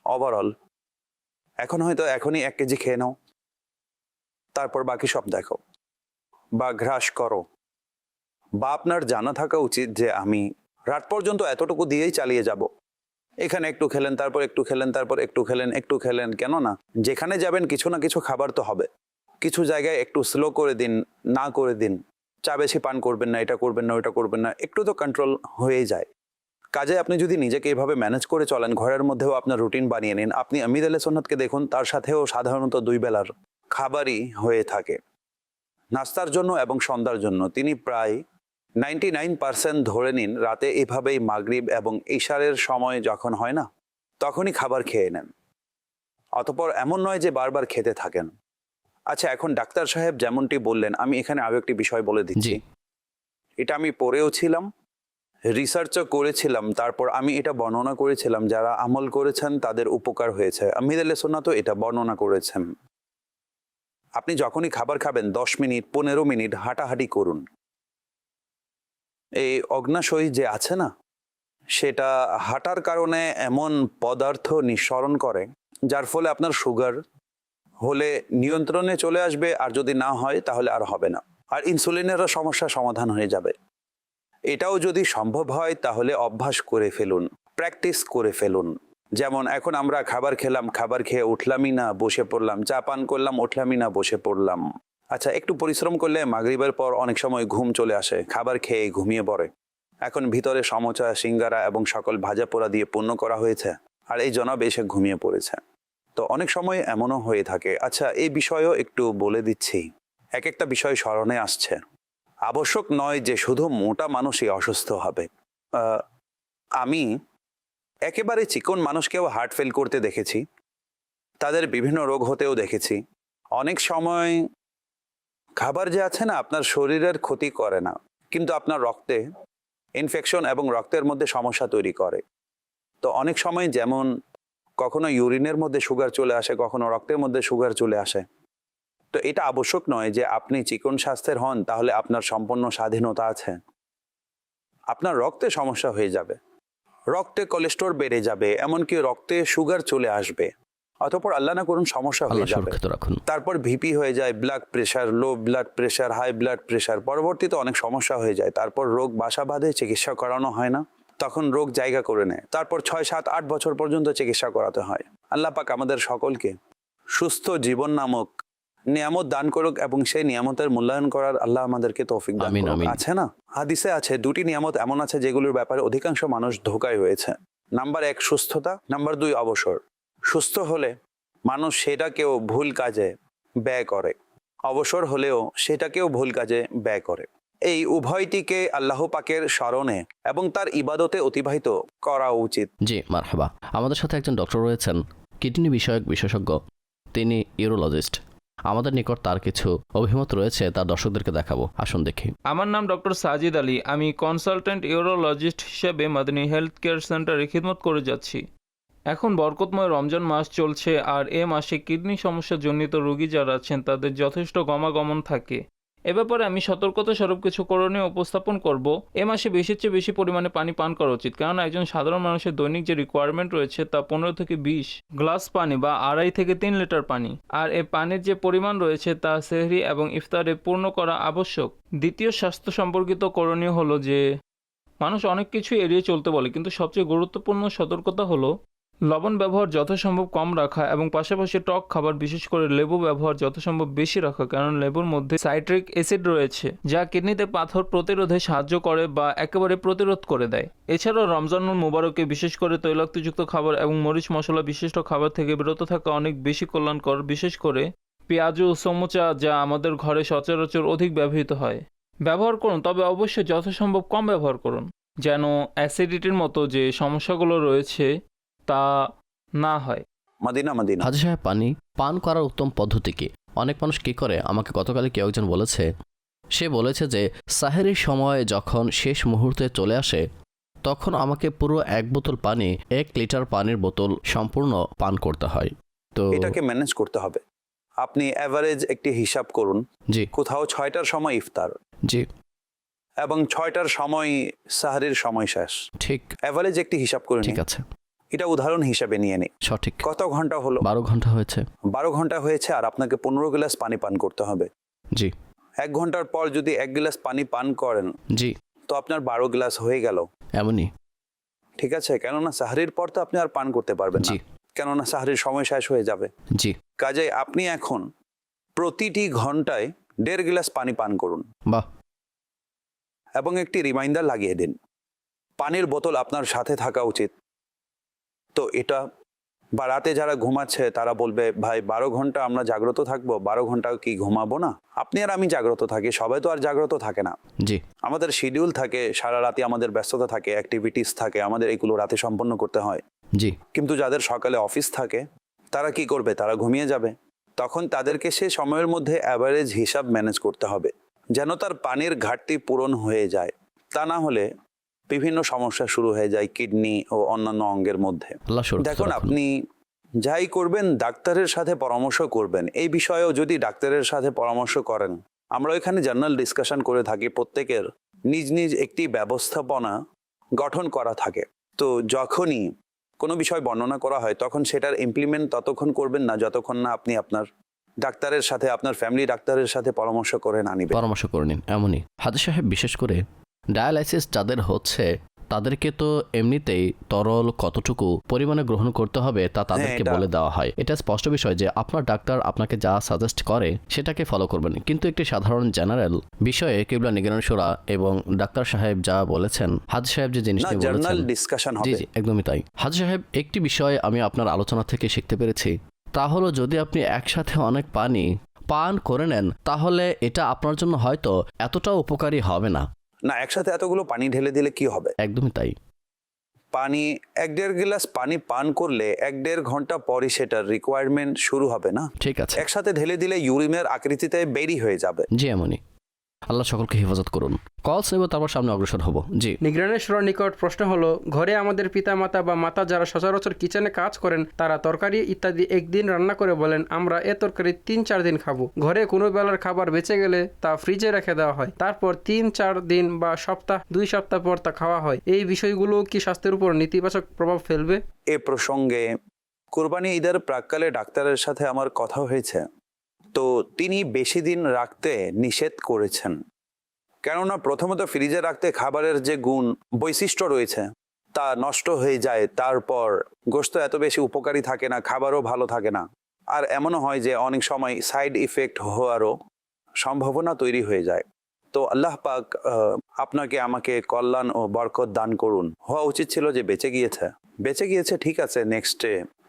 ওভারঅল। এখন হয়তো এখনই 1 কেজি খেয়ে নাও, তারপর বাকি সব দেখো বা গ্রাস করো। বা আপনার জানা থাকা উচিত যে আমি রাত পর্যন্ত এতটুকু দিয়েই চালিয়ে যাব। এখানে একটু খেলেন, তারপর একটু খেলেন, তারপর একটু খেলেন। কেন না, যেখানে যাবেন কিছু না কিছু খাবার তো হবে। কিছু জায়গায় একটু স্লো করে দিন, না করে দিন। চা বেশি পান করবেন না, এটা করবেন না, ওইটা করবেন না, একটু তো কন্ট্রোল হয়ে যায়। কাজে আপনি যদি নিজেকে এইভাবে ম্যানেজ করে চলেন, ঘরের মধ্যেও আপনার রুটিন বানিয়ে নিন। আপনি আমির আলী সুন্নাতকে দেখুন, তার সাথেও সাধারণত 2 বেলার খাবারই হয়ে থাকে, নাস্তার জন্য এবং সন্ধ্যার জন্য। তিনি প্রায় 99% ধরে নিন রাতে এভাবেই মাগরিব এবং ইশারের সময় যখন হয় না, তখনই খাবার খেয়ে নেন। অতঃপর এমন নয় যে বারবার খেতে থাকেন। আচ্ছা, এখন ডাক্তার সাহেব যেমনটি বললেন, আমি এখানে আরো একটি বিষয় বলে দিচ্ছি। জি। এটা আমি পড়েও ছিলাম, রিসার্চও করেছিলাম, তারপর আমি এটা বর্ণনা করেছিলাম, যারা আমল করেছেন তাদের উপকার হয়েছে। আহমেদ আল্লাহ সুন্নাহ তো এটা বর্ণনা করেছেন। আপনি যখনই খাবার খাবেন 10 মিনিট 15 মিনিট হাঁটাহাঁটি করুন। এই অগ্নাশয় যে আছে না, সেটা হাঁটার কারণে এমন পদার্থ নিঃসরণ করে যার ফলে আপনার সুগার হলে নিয়ন্ত্রণে চলে আসবে, আর যদি না হয় তাহলে আর হবে না, আর ইনসুলিনেরও সমস্যা সমাধান হয়ে যাবে। এটাও যদি সম্ভব হয় তাহলে অভ্যাস করে ফেলুন, প্র্যাকটিস করে ফেলুন। যেমন এখন আমরা খাবার খেলাম, খাবার খেয়ে উঠলামই না, বসে পড়লাম, চা পান করলাম, উঠলামই না, বসে পড়লাম। আচ্ছা, একটু পরিশ্রম করলে মাগরিবের পর অনেক সময় ঘুম চলে আসে, খাবার খেয়ে ঘুমিয়ে পড়ে। এখন ভিতরে সমোচা, সিঙ্গারা এবং সকল ভাজা পোড়া দিয়ে পূর্ণ করা হয়েছে, আর এই জনাব এসে ঘুমিয়ে পড়েছে। তো অনেক সময় এমনও হয়ে থাকে। আচ্ছা, এই বিষয়েও একটু বলে দিচ্ছি। এক একটা বিষয় স্মরণে আসছে। আবশ্যক নয় যে শুধু মোটা মানুষই অসুস্থ হবে। আমি একেবারে চিকন মানুষকেও হার্ট ফেল করতে দেখেছি, তাদের বিভিন্ন রোগ হতেও দেখেছি। অনেক সময় খাবার যে আছে না, আপনার শরীরের ক্ষতি করে না, কিন্তু আপনার রক্তে ইনফেকশন এবং রক্তের মধ্যে সমস্যা তৈরি করে। তো অনেক সময় যেমন কখনো ইউরিনের মধ্যে সুগার চলে আসে, কখনো রক্তের মধ্যে সুগার চলে আসে। তো এটা আবশ্যক নয় যে আপনি চিকন স্বাস্থ্যের হন তাহলে আপনার সম্পূর্ণ স্বাধীনতা আছে। আপনার রক্তে সমস্যা হয়ে যাবে, রক্তে কোলেস্টেরল বেড়ে যাবে, এমনকি রক্তে সুগার চলে আসবে, অতঃপর আল্লাহ না করুন সমস্যা আল্লাহ হয়ে যাবে। সুরক্ষিত রাখুন। তারপর ভিপি হয়ে যায়, blood pressure, low blood pressure, high blood pressure, পরবর্তীতে অনেক সমস্যা হয়ে যায়। তারপর রোগ বাসা বাঁধে, চিকিৎসা করানো হয় না, তখন রোগ জায়গা করে নেয়। তারপর 6, 7, 8 বছর পর্যন্ত চিকিৎসা করাতে হয়। আল্লাহ পাক আমাদের সকলকে সুস্থ জীবন নামক নিয়ামত দান করুক, এবং সেই নিয়ামতের মূল্যায়ন করার আল্লাহ আমাদেরকে তৌফিক দান আমিন, করুক। আমিন। আছে না, হাদিসে আছে 2টি নিয়ামত এমন আছে যেগুলোর ব্যাপারে অধিকাংশ মানুষ ধোঁকায় হয়েছে। নাম্বার 1 সুস্থতা, নাম্বার 2 অবসর। সুস্থ হলে মানুষ সেটাকেও ভুল কাজে ব্যয় করে, অবসর হলেও সেটাকেও ভুল কাজে ব্যয় করে। এই উভয়টিকে আল্লাহ পাকের স্মরণে এবং তার ইবাদতে অতিবাহিত করা উচিত। জি, মারহাবা। আমাদের সাথে একজন ডক্টর রয়েছেন, কিডনি বিষয়ক বিশেষজ্ঞ, তিনি ইউরোলজিস্ট। আমাদের নিকট তার কিছু অভিমত রয়েছে, তার দর্শকদেরকে দেখাবো। আসুন দেখি। আমার নাম ডক্টর সাজিদ আলী। আমি কনসালটেন্ট ইউরোলজিস্ট হিসেবে মাদানী হেলথ কেয়ার সেন্টারে খিদমত করে যাচ্ছি। এখন বরকতময় রমজান মাস চলছে, আর এ মাসে কিডনি সমস্যাজনিত রোগী যারা আছেন তাদের যথেষ্ট গমাগমন থাকে। এ ব্যাপারে আমি সতর্কতা স্বরূপ কিছু করণীয় উপস্থাপন করব। এ মাসে বেশির চেয়ে বেশি পরিমাণে পানি পান করা উচিত, কারণ একজন সাধারণ মানুষের দৈনিক যে রিকোয়ারমেন্ট রয়েছে তা 15 থেকে 20 গ্লাস পানি বা 2.5 থেকে 3 লিটার পানি, আর এই পানির যে পরিমাণ রয়েছে তা সেহরি এবং ইফতারে পূর্ণ করা আবশ্যক। দ্বিতীয় স্বাস্থ্য সম্পর্কিত করণীয় হলো যে মানুষ অনেক কিছু এড়িয়ে চলতে বলে, কিন্তু সবচেয়ে গুরুত্বপূর্ণ সতর্কতা হলো লবণ ব্যবহার যথাসম্ভব কম রাখা, এবং পাশাপাশি টক খাবার বিশেষ করে লেবু ব্যবহার যথাসম্ভব বেশি রাখা, কারণ লেবুর মধ্যে সাইট্রিক অ্যাসিড রয়েছে যা কিডনিতে পাথর প্রতিরোধে সাহায্য করে বা একেবারে প্রতিরোধ করে দেয়। এছাড়াও রমজানুল মুবারকে বিশেষ করে তৈলাক্তযুক্ত খাবার এবং মরিচ মশলা বিশিষ্ট খাবার থেকে বিরত থাকা অনেক বেশি কল্যাণকর, বিশেষ করে পেঁয়াজু, সমুচা, যা আমাদের ঘরে সচরাচর অধিক ব্যবহৃত হয়। ব্যবহার করুন, তবে অবশ্যই যথাসম্ভব কম ব্যবহার করুন, যেন অ্যাসিডিটির মতো যে সমস্যাগুলো রয়েছে তা না হয়। Medina Medina. হাজী সাহেব, পানি পান করার উত্তম পদ্ধতি কি? অনেক মানুষ কি করে, আমাকে গতকালে কেউ একজন বলেছে, সে বলেছে যে সাহেরির সময় যখন শেষ মুহূর্তে চলে আসে তখন আমাকে পুরো 1 বোতল পানি, 1 লিটার পানির বোতল সম্পূর্ণ পান করতে হয়। তো এটাকে ম্যানেজ করতে হবে। আপনি এভারেজ একটি হিসাব করুন। জি কোথাও 6টার সময় ইফতার জি এবং 6টার সময় সাহারির সময় শেষ, ঠিক এভারেজ একটি হিসাব করে ঠিক নিন। আছে, এটা উদাহরণ হিসাবে নিয়ে নিই। সঠিক। কত ঘন্টা হলো? 12 ঘন্টা হয়েছে। 12 ঘন্টা হয়েছে, আর আপনাকে 15 গ্লাস পানি পান করতে হবে। জি 1 ঘন্টার পর যদি 1 গ্লাস পানি পান করেন জি তো আপনার 12 গ্লাস হয়ে গেল। এমনই। ঠিক আছে, কেননা সাহারির পর তো আপনি আর পান করতে পারবেন না, জি কেননা সাহারির সময় শেষ হয়ে যাবে। জি কাজেই আপনি এখন প্রতিটি ঘন্টায় 1.5 গ্লাস পানি পান করুন, বাহ, এবং একটি রিমাইন্ডার লাগিয়ে দিন, পানির বোতল আপনার সাথে থাকা উচিত। তো এটা, বা রাতে যারা ঘুমাচ্ছে তারা বলবে, ভাই 12 ঘন্টা আমরা জাগ্রত থাকবো, 12 ঘন্টা কি ঘুমাবো না? আপনি আর আমি জাগ্রত থাকি, সবাই তো আর জাগ্রত থাকে না। জি আমাদের শিডিউল থাকে, সারা রাতে আমাদের ব্যস্ততা থাকে, অ্যাক্টিভিটিস থাকে, আমাদের এগুলো রাতে সম্পন্ন করতে হয়। জি কিন্তু যাদের সকালে অফিস থাকে তারা কি করবে? তারা ঘুমিয়ে যাবে। তখন তাদেরকে সে সময়ের মধ্যে অ্যাভারেজ হিসাব ম্যানেজ করতে হবে যেন তার পানির ঘাটতি পূরণ হয়ে যায়। তা না হলে বিভিন্ন সমস্যা শুরু হয়ে যায় কিডনি ও অন্যান্য অঙ্গের মধ্যে। আল্লাহ সুরক্ষিত দেখুন, রাখুন। আপনি যাই করবেন ডাক্তারের সাথে পরামর্শ করবেন। এই বিষয়েও যদি ডাক্তারের সাথে পরামর্শ করেন, আমরা এখানে জার্নাল ডিসকাশন করে থাকি, প্রত্যেকের নিজ নিজ একটি ব্যবস্থাপনা গঠন করা থাকে। তো যখনই কোনো বিষয় বর্ণনা করা হয় তখন সেটার ইমপ্লিমেন্ট ততক্ষণ করবেন না যতক্ষণ না আপনি আপনার ডাক্তারের সাথে, আপনার ফ্যামিলি ডাক্তারের সাথে পরামর্শ করে না নিবেন। পরামর্শ করে নিন। এমনই হাদি সাহেব, বিশেষ করে ডায়ালাইসিস যাদের হচ্ছে তাদেরকে তো এমনিতেই তরল কতটুকু পরিমাণে গ্রহণ করতে হবে তা তাদেরকে এটা- বলে দেওয়া হয়। এটা স্পষ্ট বিষয় যে আপনার ডাক্তার আপনাকে যা সাজেস্ট করে সেটাকে ফলো করবেন, কিন্তু একটি সাধারণ জেনারেল বিষয়ে কিবলা নিগরান শুরা এবং ডাক্তার সাহেব যা বলেছেন, হাজি সাহেব যে না, জিনিসটি জার্নাল বলেছেন, ডিসকাশন জি হবে। জি একদমই তাই। হাজি সাহেব, একটি বিষয় আমি আপনার আলোচনা থেকে শিখতে পেরেছি, তা হলো যদি আপনি একসাথে অনেক পানি পান করে নেন তাহলে এটা আপনার জন্য হয়তো এতটাও উপকারী হবে না। না, একসাথে এতগুলো পানি ঢেলে দিলে কি হবে? একদমই তাই। পানি 1-1.5 গ্লাস পানি পান করলে 1-1.5 ঘন্টা পরই সেটার রিকোয়ারমেন্ট শুরু হবে না? ঠিক আছে, একসাথে ঢেলে দিলে ইউরিনের আকৃতিতে বেরি হয়ে যাবে। জি এমনই। আল্লাহ সকলকে হেফাজত করুন। কলস নেব, তারপর সামনে অগ্রসর হব। জি নিগরানের সুরার নিকট প্রশ্ন হলো, ঘরে আমাদের পিতামাতা বা মাতা যারা সচরাচর কিচেনে কাজ করেন তারা তরকারি ইত্যাদি একদিন রান্না করে বলেন আমরা এ তরকারি 3-4 দিন খাবো। ঘরে কোনো বেলার খাবার বেঁচে গেলে তা ফ্রিজে রেখে দেওয়া হয়, তারপর 3-4 দিন বা সপ্তাহ 2 সপ্তাহ পর তা খাওয়া হয়। এই বিষয়গুলো কি স্বাস্থ্যের উপর নেতিবাচক প্রভাব ফেলবে? এ প্রসঙ্গে কুরবানি ঈদের প্রাক্কালে ডাক্তারের সাথে আমার কথা হয়েছে, তো তিনি বেশি দিন রাখতে নিষেধ করেছেন। কেননা প্রথমত ফ্রিজে রাখতে খাবারের যে গুণ বৈশিষ্ট্য রয়েছে তা নষ্ট হয়ে যায়, তারপর গোশত এত বেশি উপকারী থাকে না, খাবারও ভালো থাকে না, আর এমনও হয় যে অনেক সময় সাইড ইফেক্ট হওয়ারও সম্ভাবনা তৈরি হয়ে যায়। তো আল্লাহ পাক আপনাকে আমাকে কল্যাণ ও বরকত দান করুন। হওয়া উচিত ছিল যে বেঁচে গিয়েছে ঠিক আছে,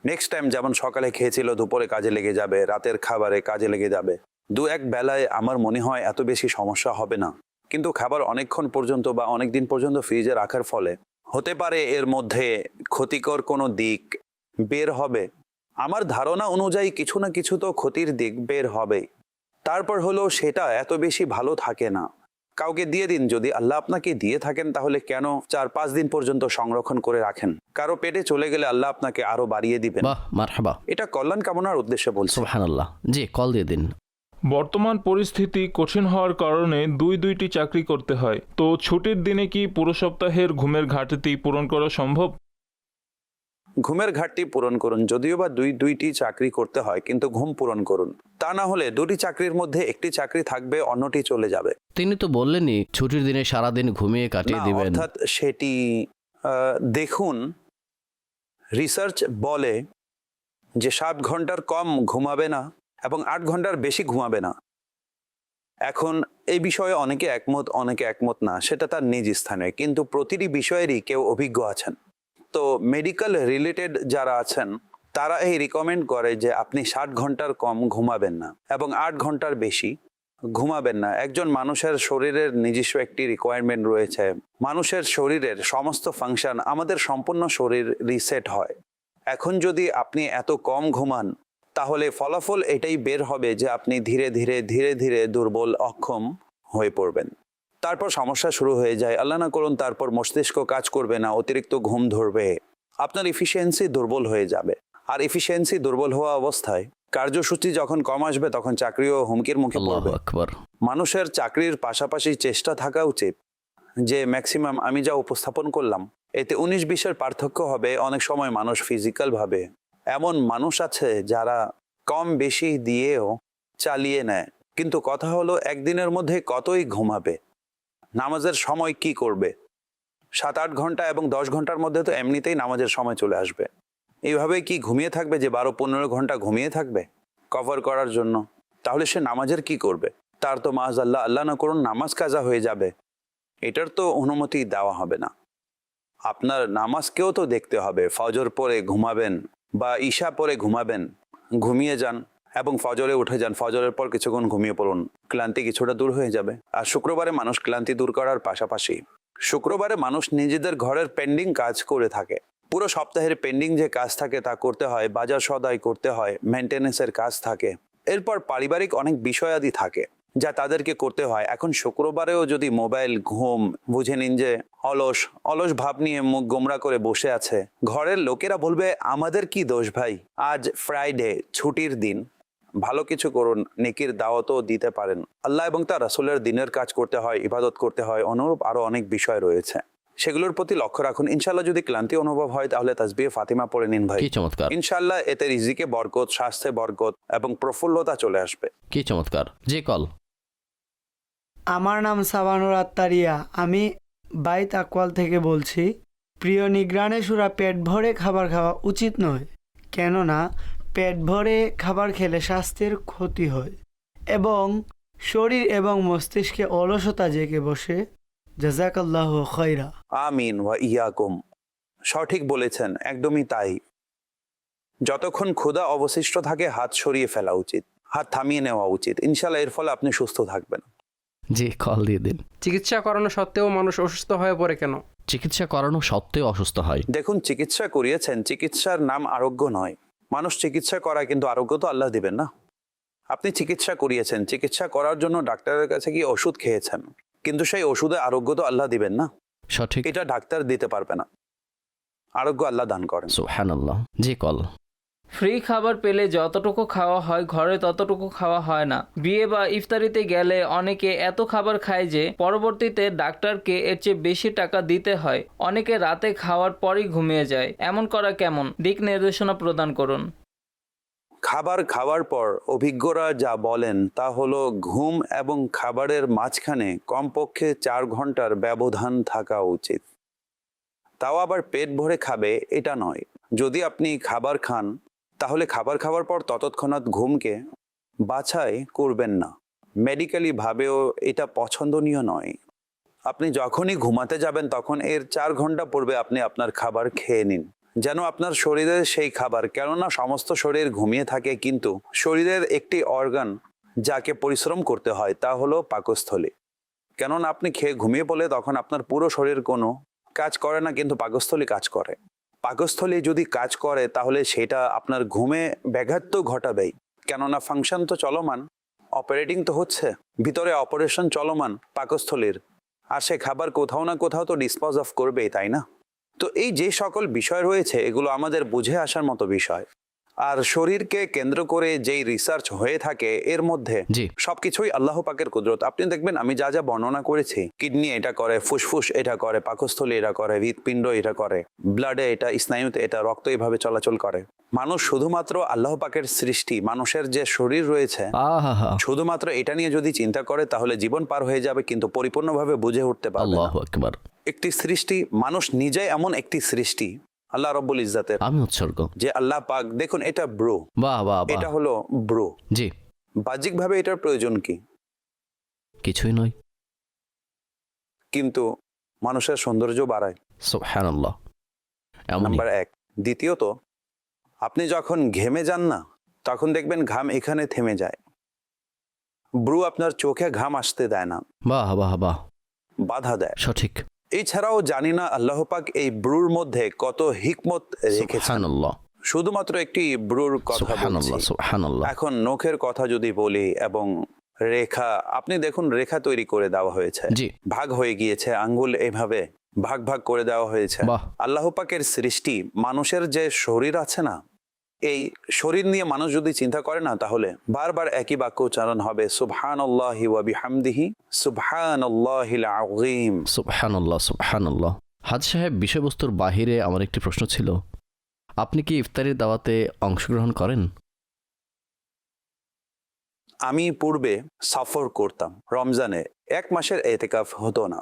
নেক্সট টাইম যেমন সকালে খেয়েছিল দুপুরে কাজে লেগে যাবে, রাতের খাবারে কাজে লেগে যাবে, 2-1 বেলায় আমার মনে হয় এত বেশি সমস্যা হবে না। কিন্তু খাবার অনেকক্ষণ পর্যন্ত বা অনেক দিন পর্যন্ত ফ্রিজে রাখার ফলে হতে পারে এর মধ্যে ক্ষতিকর কোনো দিক বের হবে। আমার ধারণা অনুযায়ী কিছু না কিছু তো ক্ষতির দিক বের হবে। তারপর হলো সেটা এত বেশি ভালো থাকে না। কাউকে দিয়ে দিন, যদি আল্লাহ আপনাকে দিয়ে থাকেন তাহলে কেন 4-5 দিন পর্যন্ত সংরক্ষণ করে রাখেন? কারো পেটে চলে গেলে আল্লাহ আপনাকে আরো বাড়িয়ে দিবেন। বাহ, মারহাবা, এটা কল্যাণ কামনার উদ্দেশ্যে বলছি। সুবহানাল্লাহ। জি, কল দিয়ে দিন। বর্তমান পরিস্থিতি কঠিন হওয়ার কারণে দুইটি চাকরি করতে হয়, তো ছুটির দিনে কি পুরো সপ্তাহের ঘুমের ঘাটতি পূরণ করা সম্ভব? ঘুমের ঘাটতি পূরণ করুন, যদিও বা দুইটি চাকরি করতে হয়, কিন্তু ঘুম পূরণ করুন। তা না হলে 2টি চাকরির মধ্যে একটি চাকরি থাকবে, অন্যটি চলে যাবে। তিনি তো বললেনই ছুটির দিনে সারাদিন ঘুমিয়ে কাটিয়ে না, দিবেন। অর্থাৎ সেটি দেখুন, রিসার্চ বলে যে 7 ঘন্টার কম ঘুমাবে না এবং 8 ঘন্টার বেশি ঘুমাবে না। এখন এই বিষয়ে অনেকে একমত না, সেটা তার নিজ স্থানে, কিন্তু প্রতিটি বিষয়েরই কেউ অভিজ্ঞ আছেন। তো মেডিকেল রিলেটেড যারা আছেন তারা এই রিকমেন্ড করে যে আপনি 60 ঘন্টার কম ঘুমাবেন না এবং 8 ঘন্টার বেশি ঘুমাবেন না। একজন মানুষের শরীরের নিজস্ব একটি রিকোয়ারমেন্ট রয়েছে। মানুষের শরীরের সমস্ত ফাংশন, আমাদের সম্পূর্ণ শরীর রিসেট হয়। এখন যদি আপনি এত কম ঘুমান তাহলে ফলাফল এটাই বের হবে যে আপনি ধীরে ধীরে দুর্বল, অক্ষম হয়ে পড়বেন। তারপর সমস্যা শুরু হয়ে যায়, আল্লাহ না করুন তারপর মস্তিষ্ক কাজ করবে না, অতিরিক্ত ঘুম ধরবে, আপনার এফিসিয়েন্সি দুর্বল হয়ে যাবে। আর এফিসিয়েন্সি দুর্বল হওয়া অবস্থায় কার্যসূচি যখন কম আসবে তখন চাকরিও হুমকির মুখে আল্লাহু পড়বে। আকবার। মানুষের চাকরির পাশাপাশি চেষ্টা থাকা উচিত যে ম্যাক্সিমাম আমি যা উপস্থাপন করলাম এতে 19-20-এর পার্থক্য হবে। অনেক সময় মানুষ ফিজিক্যাল ভাবে, এমন মানুষ আছে যারা কম বেশি দিয়েও চালিয়ে নেয়, কিন্তু কথা হলো একদিনের মধ্যে কতই ঘুমাবে, নামাজের সময় কি করবে? 7-8 ঘন্টা এবং 10 ঘন্টার মধ্যে তো এমনিতেই নামাজের সময় চলে আসবে। এইভাবে কি ঘুমিয়ে থাকবে যে 12-15 ঘন্টা ঘুমিয়ে থাকবে কভার করার জন্য? তাহলে সে নামাজের কি করবে? তার তো আল্লাহ না করুন নামাজ কাজা হয়ে যাবে। এটার তো অনুমতি দেওয়া হবে না। আপনার নামাজকেও তো দেখতে হবে। ফজর পরে ঘুমাবেন বা ঈশা পরে ঘুমাবেন, ঘুমিয়ে যান এবং ফজরে উঠে যান, ফজরের পর কিছুক্ষণ ঘুমিয়ে পড়ুন, ক্লান্তি কিছুটা দূর হয়ে যাবে। আর শুক্রবারে মানুষ ক্লান্তি দূর করার পাশাপাশি শুক্রবারে মানুষ নিজেদের ঘরের পেন্ডিং কাজ করে থাকে, পুরো সপ্তাহের পেন্ডিং যে কাজ থাকে তা করতে হয়, বাজার সদাই করতে হয়, মেনটেন্যান্সের কাজ থাকে, এরপর পারিবারিক অনেক বিষয়াদি থাকে যা তাদেরকে করতে হয়। এখন শুক্রবারেও যদি মোবাইল, ঘুম, বুঝে নিন যে অলস অলস ভাব নিয়ে মুখ গোমরা করে বসে আছে, ঘরের লোকেরা বলবে আমাদের কি দোষ ভাই, আজ ফ্রাইডে, ছুটির দিন, ভালো কিছু করুন, নেকির দাওয়াতও দিতে পারেন। আল্লাহ এবং তার রাসূলের দিনের কাজ করতে হয়, ইবাদত করতে হয়, অনুরূপ আরো অনেক বিষয় রয়েছে, সেগুলোর প্রতি লক্ষ্য রাখুন। ইনশাল্লাহ যদি ক্লান্তি অনুভব হয় তাহলে তাসবিহ ফাতিমা পড়ে নিন ভাই, কি চমৎকার, ইনশাল্লাহ এতে রিজিকে বরকত, স্বাস্থ্যে বরকত এবং প্রফুল্লতা চলে আসবে। কি চমৎকার। জি কল। আমার নাম সাবানুর আত্তারিয়া, আমি বাইত আকওয়াল থেকে বলছি। প্রিয় নিগরানে সুরা, পেট ভরে খাবার খাওয়া উচিত নয়, কেননা পেট ভরে খাবার খেলে স্বাস্থ্যের ক্ষতি হয় এবং শরীর এবং মস্তিষ্কে অলসতা জেগে বসে। জাযাকাল্লাহু খাইরা। আমিন ওয়া ইয়াকুম। সঠিক বলেছেন, একদমই তাই। যতক্ষণ ক্ষুধা অবশিষ্ট থাকে হাত সরিয়ে ফেলা উচিত, হাত থামিয়ে নেওয়া উচিত। ইনশাল্লাহ এর ফলে আপনি সুস্থ থাকবেন। জি কল দিয়ে দিন। চিকিৎসা করানো সত্ত্বেও মানুষ অসুস্থ হয়ে পড়ে কেন? চিকিৎসা করানো সত্ত্বেও অসুস্থ হয়। দেখুন, চিকিৎসা করিয়েছেন, চিকিৎসার নাম আরোগ্য নয়। মানুষ চিকিৎসা করায়, কিন্তু আরোগ্য তো আল্লাহ দিবেন না। আপনি চিকিৎসা করিয়েছেন, চিকিৎসা করার জন্য ডাক্তারের কাছে গিয়ে ওষুধ খেয়েছেন, কিন্তু সেই ওষুধে আরোগ্য তো আল্লাহ দিবেন না। সঠিক। এটা ডাক্তার দিতে পারবে না, আরোগ্য আল্লাহ দান করেন। সুবহানাল্লাহ। জি কল। ফ্রি খাবার পেলে যতটুকু খাওয়া হয় ঘরে ততটুকু খাওয়া হয় না। বিয়ে বা ইফতারিতে গেলে অনেকে এত খাবার খায় যে পরবর্তীতে ডাক্তারকে এর চেয়ে বেশি টাকা দিতে হয়। অনেকে রাতে খাওয়ার পরই ঘুমিয়ে যায়। এমন করা কেমন? দিক নির্দেশনা প্রদান করুন। খাবার খাওয়ার পর অভিজ্ঞরা যা বলেন তা হলো ঘুম এবং খাবারের মাঝখানে কমপক্ষে 4 ঘন্টার ব্যবধান থাকা উচিত। তাও আবার পেট ভরে খাবে এটা নয়। যদি আপনি খাবার খান তাহলে খাবার খাওয়ার পর ততক্ষণাৎ ঘুমকে বাছাই করবেন না। মেডিকেলি ভাবেও এটা পছন্দনীয় নয়। আপনি যখনই ঘুমাতে যাবেন তখন এর 4 ঘন্টা পূর্বে আপনি আপনার খাবার খেয়ে নিন, যেন আপনার শরীরের সেই খাবার, কেননা সমস্ত শরীর ঘুমিয়ে থাকে, কিন্তু শরীরের একটি অর্গান যাকে পরিশ্রম করতে হয় তা হলো পাকস্থলী। কেননা আপনি খেয়ে ঘুমিয়ে পড়লে তখন আপনার পুরো শরীর কোনো কাজ করে না, কিন্তু পাকস্থলী কাজ করে। পাকস্থলী যদি কাজ করে তাহলে সেটা আপনার ঘুমে ব্যাঘাত তো ঘটাবেই, কেননা ফাংশন তো চলমান, অপারেটিং তো হচ্ছে, ভিতরে অপারেশন চলমান পাকস্থলীর, আর সে খাবার কোথাও না কোথাও তো ডিসপোজ অফ করবেই, তাই না? তো এই যে সকল বিষয় রয়েছে এগুলো আমাদের বুঝে আসার মতো বিষয়। আর শরীরকে কেন্দ্র করে যেই রিসার্চ হয়ে থাকে এর মধ্যে জি। সবকিছুই আল্লাহ পাকের কুদরত। আপনি দেখবেন আমি যা যা বর্ণনা করেছি, কিডনি এটা করে, ফুসফুস এটা করে, পাকস্থলী এটা করে, হৃৎপিণ্ড এটা করে, ব্লাডে এটা, স্নায়ুতে এটা, রক্ত এইভাবে চলাচল করে। মানুষ শুধুমাত্র আল্লাহ পাকের সৃষ্টি, মানুষের যে শরীর রয়েছে আহা, শুধুমাত্র এটা নিয়ে যদি চিন্তা করে তাহলে জীবন পার হয়ে যাবে, কিন্তু পরিপূর্ণভাবে বুঝে উঠতে পারবে না। আল্লাহু আকবার। একটি সৃষ্টি, মানুষ নিজেই এমন একটি সৃষ্টি আল্লাহ রব্বুল ইজ্জাতের, আমি উৎসর্গ। যে আল্লাহ পাক, দেখুন এটা ব্রো, বাহ বাহ বাহ। এটা হলো ব্রো। জি। বাহ্যিকভাবে এটার প্রয়োজন কি? কিছুই নয়, কিন্তু মানুষের সৌন্দর্য বাড়ায়। সুবহানাল্লাহ। এমনই। নাম্বার 1। দ্বিতীয়ত, আপনি যখন ঘেমে যান না তখন দেখবেন ঘাম এখানে থেমে যায়। ব্রু আপনার চোখে ঘাম আসতে দেয় না, বাহ বাহ বাহ। বাধা দেয়। সঠিক। এছাড়াও জানি না আল্লাহ পাক এই ব্রুর মধ্যে কত হিকমত রেখেছেন। সুবহানাল্লাহ। শুধুমাত্র একটি ব্রুর কথা সুবহানাল্লাহ বলছি। সুবহানাল্লাহ। এখন নখের কথা যদি বলি এবং রেখা, আপনি দেখুন রেখা তৈরি করে দেওয়া হয়েছে, জি। ভাগ হয়ে গিয়েছে, আঙ্গুল এইভাবে ভাগ ভাগ করে দেওয়া হয়েছে। বাহ। আল্লাহ পাকের সৃষ্টি, মানুষের যে শরীর আছে না, এই শরীর নিয়ে মানুষ যদি চিন্তা করে না তাহলে বারবার একই বাক্য উচ্চারণ হবে, সুবহানাল্লাহি ওয়া বিহামদিহি সুবহানাল্লাহিল আযীম। সুবহানাল্লাহ সুবহানাল্লাহ। হাজ সাহেব, বিষয়বস্তুর বাহিরে আমার একটি প্রশ্ন ছিল। আপনি কি ইফতারির দাওয়াতে অংশগ্রহণ করেন? আমি পূর্বে সফর করতাম রমজানে, 1 মাসের এতেকাফ হতো না।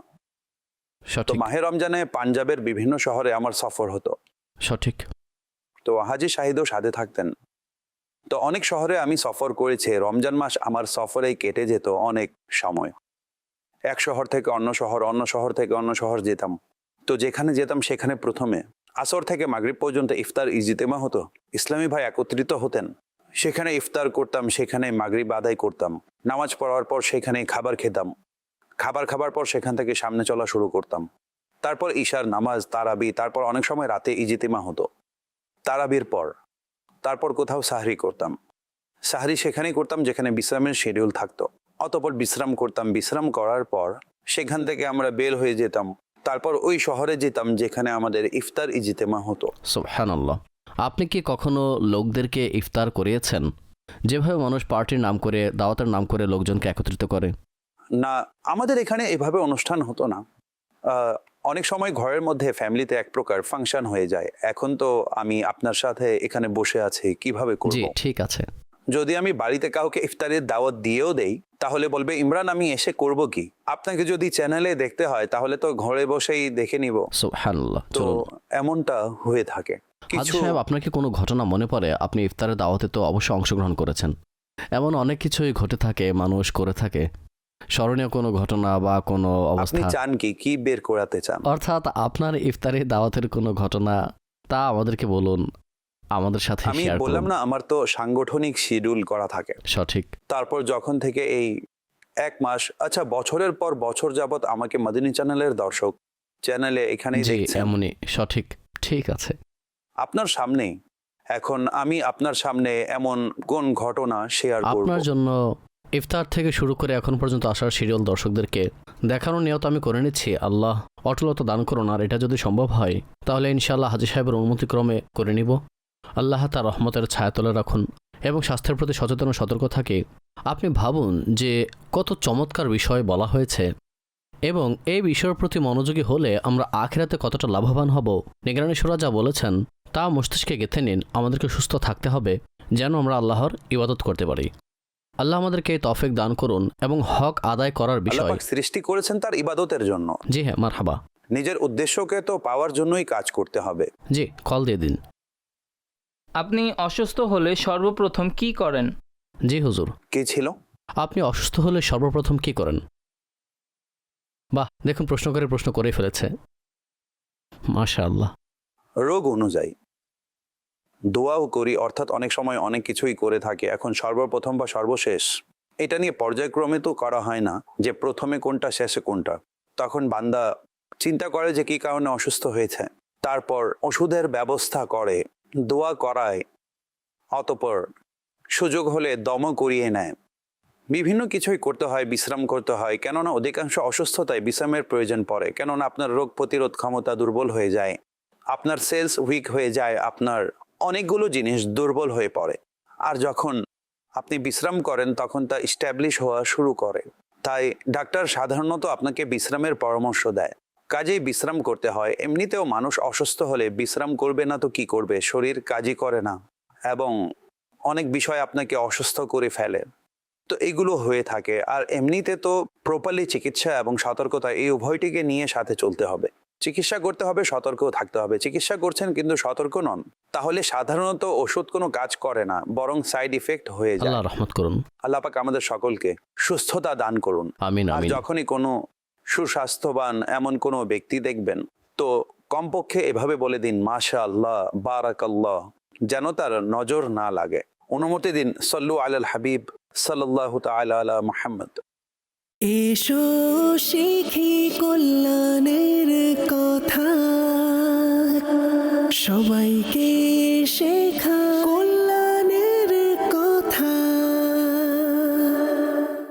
তো সঠিক মাহে রমজানে পাঞ্জাবের বিভিন্ন শহরে আমার সফর হতো। সঠিক। তো হাজি শাহিদও সাথে থাকতেন। তো অনেক শহরে আমি সফর করেছি। রমজান মাস আমার সফরেই কেটে যেত অনেক সময়। এক শহর থেকে অন্য শহর, অন্য শহর থেকে অন্য শহর যেতাম। তো যেখানে যেতাম সেখানে প্রথমে আসর থেকে মাগরিব পর্যন্ত ইফতার ইজতেমা হতো। ইসলামী ভাই একত্রিত হতেন, সেখানে ইফতার করতাম, সেখানে মাগরিব আদায় করতাম, নামাজ পড়ার পর সেখানে খাবার খেতাম, খাবার খাবার পর সেখান থেকে সামনে চলা শুরু করতাম। তারপর ঈশার নামাজ, তারাবি, তারপর অনেক সময় রাতে ইজতিমা হতো। তারাবির পর তারপর কোথাও সাহরি করতাম। সাহরি সেখানেই করতাম যেখানে বিশ্রামের শিডিউল থাকতো। অতঃপর বিশ্রাম করতাম। বিশ্রাম করার পর সেখান থেকে আমরা বের হয়ে যেতাম। তারপর ওই শহরে যেতাম যেখানে আমাদের ইফতার ইজতেমা হতো। সুবহানাল্লাহ। আপনি কি কখনো লোকদেরকে ইফতার করিয়েছেন? যেভাবে মানুষ পার্টির নাম করে, দাওয়াতের নাম করে লোকজনকে একত্রিত করে। না, আমাদের এখানে এভাবে অনুষ্ঠান হতো না। অনেক সময় ঘরের মধ্যে ফ্যামিলিতে এক প্রকার ফাংশন হয়ে যায়। এখন তো আমি আপনার সাথে এখানে বসে আছি, কিভাবে জি, করব? ঠিক আছে। যদি আমি বাড়িতে কাউকে ইফতারের দাওয়াত দিয়েও দেই তাহলে বলবে ইমরান আমি এসে করব কি? আপনাকে যদি চ্যানেলে দেখতে হয় তাহলে তো ঘরে বসেই দেখে নিব। সুবহানাল্লাহ। তো চলুন। এমনটা হয়ে থাকে। হাজি কিছু সাহেব, আপনার কি কোনো ঘটনা মনে পড়ে? আপনি ইফতারের দাওয়াতে তো অবশ্যই অংশগ্রহণ করেছেন। এমন অনেক কিছুই ঘটে থাকে, মানুষ করে থাকে। স্মরণীয় কোনো ঘটনা বা কোনো আপনি অবস্থা, চান কি বের করাতে চান? অর্থাৎ আপনার ইফতারি দাওয়াতের কোনো ঘটনা, তা আমাদেরকে বলুন, আমাদের সাথে আমি শেয়ার বললাম করুন। না, আমার তো সাংগঠনিক শিডিউল করা থাকে। সঠিক। তারপর যখন থেকে এই 1 মাস, আচ্ছা বছরের পর বছর যাবত আমাকে মদিনী চ্যানেলের দর্শক চ্যানেলে এখানেই জি, দেখছেন এমনই। সঠিক। ঠিক আছে। আপনার সামনেই। এখন আমি আপনার সামনে এমন কোন ঘটনা শেয়ার করব? আপনার জন্য ইফতার থেকে শুরু করে এখন পর্যন্ত আসার সিরিয়াল দর্শকদেরকে দেখানোর নিয়ত আমি করে নিচ্ছি। আল্লাহ অটলতা দান করুন, আর এটা যদি সম্ভব হয় তাহলে ইনশাআল্লাহ হাজী সাহেবের অনুমতিক্রমে করে নিব। আল্লাহ তার রহমতের ছায়া তুলে রাখুন এবং স্বাস্থ্যের প্রতি সচেতন ও সতর্ক থাকে। আপনি ভাবুন যে কত চমৎকার বিষয় বলা হয়েছে এবং এই বিষয়ের প্রতি মনোযোগী হলে আমরা আখিরাতে কতটা লাভবান হব। নিগরানী সূরা যা বলেছেন তা মস্তিষ্কে গেঁথে নিন। আমাদেরকে সুস্থ থাকতে হবে যেন আমরা আল্লাহর ইবাদত করতে পারি। আল্লাহ আমাদেরকে এই তৌফিক দান করুন এবং হক আদায় করার আল্লাহ বিষয়। পাক সৃষ্টি করেছেন তার ইবাদতের জন্য। জি হ্যাঁ, মারহাবা। নিজের উদ্দেশ্যকে তো পাওয়ার জন্যই কাজ করতে হবে। জি, কল দিয়ে দিন। আপনি অসুস্থ হলে সর্বপ্রথম কি করেন? জি হুজুর। কি ছিল? আপনি অসুস্থ হলে সর্বপ্রথম কি করেন? বাহ, দেখুন প্রশ্ন করেই ফেলেছে। মাশাআল্লাহ। রোগ অনুযায়ী দোয়াও করি, অর্থাৎ অনেক সময় অনেক কিছুই করে থাকি। এখন সর্বপ্রথম বা সর্বশেষ এটা নিয়ে পর্যায়ক্রমে তো করা হয় না যে প্রথমে কোনটা শেষে কোনটা। তখন বান্দা চিন্তা করে যে কি কারণে অসুস্থ হয়েছে, তারপর ওষুধের ব্যবস্থা করে, দোয়া করায়, অতঃপর সুযোগ হলে দমও করিয়ে নেয়। বিভিন্ন কিছুই করতে হয়, বিশ্রাম করতে হয়। কেননা অধিকাংশ অসুস্থতায় বিশ্রামের প্রয়োজন পড়ে। কেননা আপনার রোগ প্রতিরোধ ক্ষমতা দুর্বল হয়ে যায়, আপনার সেলস উইক হয়ে যায়, আপনার অনেকগুলো জিনিস দুর্বল হয়ে পড়ে। আর যখন আপনি বিশ্রাম করেন তখন তা ইস্টাবলিশ হওয়া শুরু করে। তাই ডাক্তার সাধারণত আপনাকে বিশ্রামের পরামর্শ দেয়। কাজেই বিশ্রাম করতে হয়। এমনিতেও মানুষ অসুস্থ হলে বিশ্রাম করবে না তো কি করবে? শরীর কাজই করে না এবং অনেক বিষয় আপনাকে অসুস্থ করে ফেলে। তো এগুলো হয়ে থাকে। আর এমনিতে তো প্রপারলি চিকিৎসা এবং সতর্কতা এই উভয়টিকে নিয়ে সাথে চলতে হবে। চিকিৎসা করতে হবে, সতর্কও থাকতে হবে। চিকিৎসা করছেন কিন্তু সতর্ক নন, তাহলে সাধারণত ওষুধ কোনো কাজ করে না, বরং সাইড ইফেক্ট হয়ে যায়। আল্লাহ রহমত করুন। আল্লাহ পাক আমাদের সকলকে সুস্থতা দান করুন। আমিন আর আমিন। যখনই কোনো সুস্বাস্থ্যবান এমন কোনো ব্যক্তি দেখবেন তো কমপক্ষে এভাবে বলে দিন মাশাআল্লাহ, বারাকাল্লাহ, যেন তার নজর না লাগে। অনুমতি দিন সল্লু আলাল হাবিব সাল্লাল্লাহু তাআলা আলা মুহাম্মদ। এসো শিখি কল্যাণের কথা, সবাইকে শেখা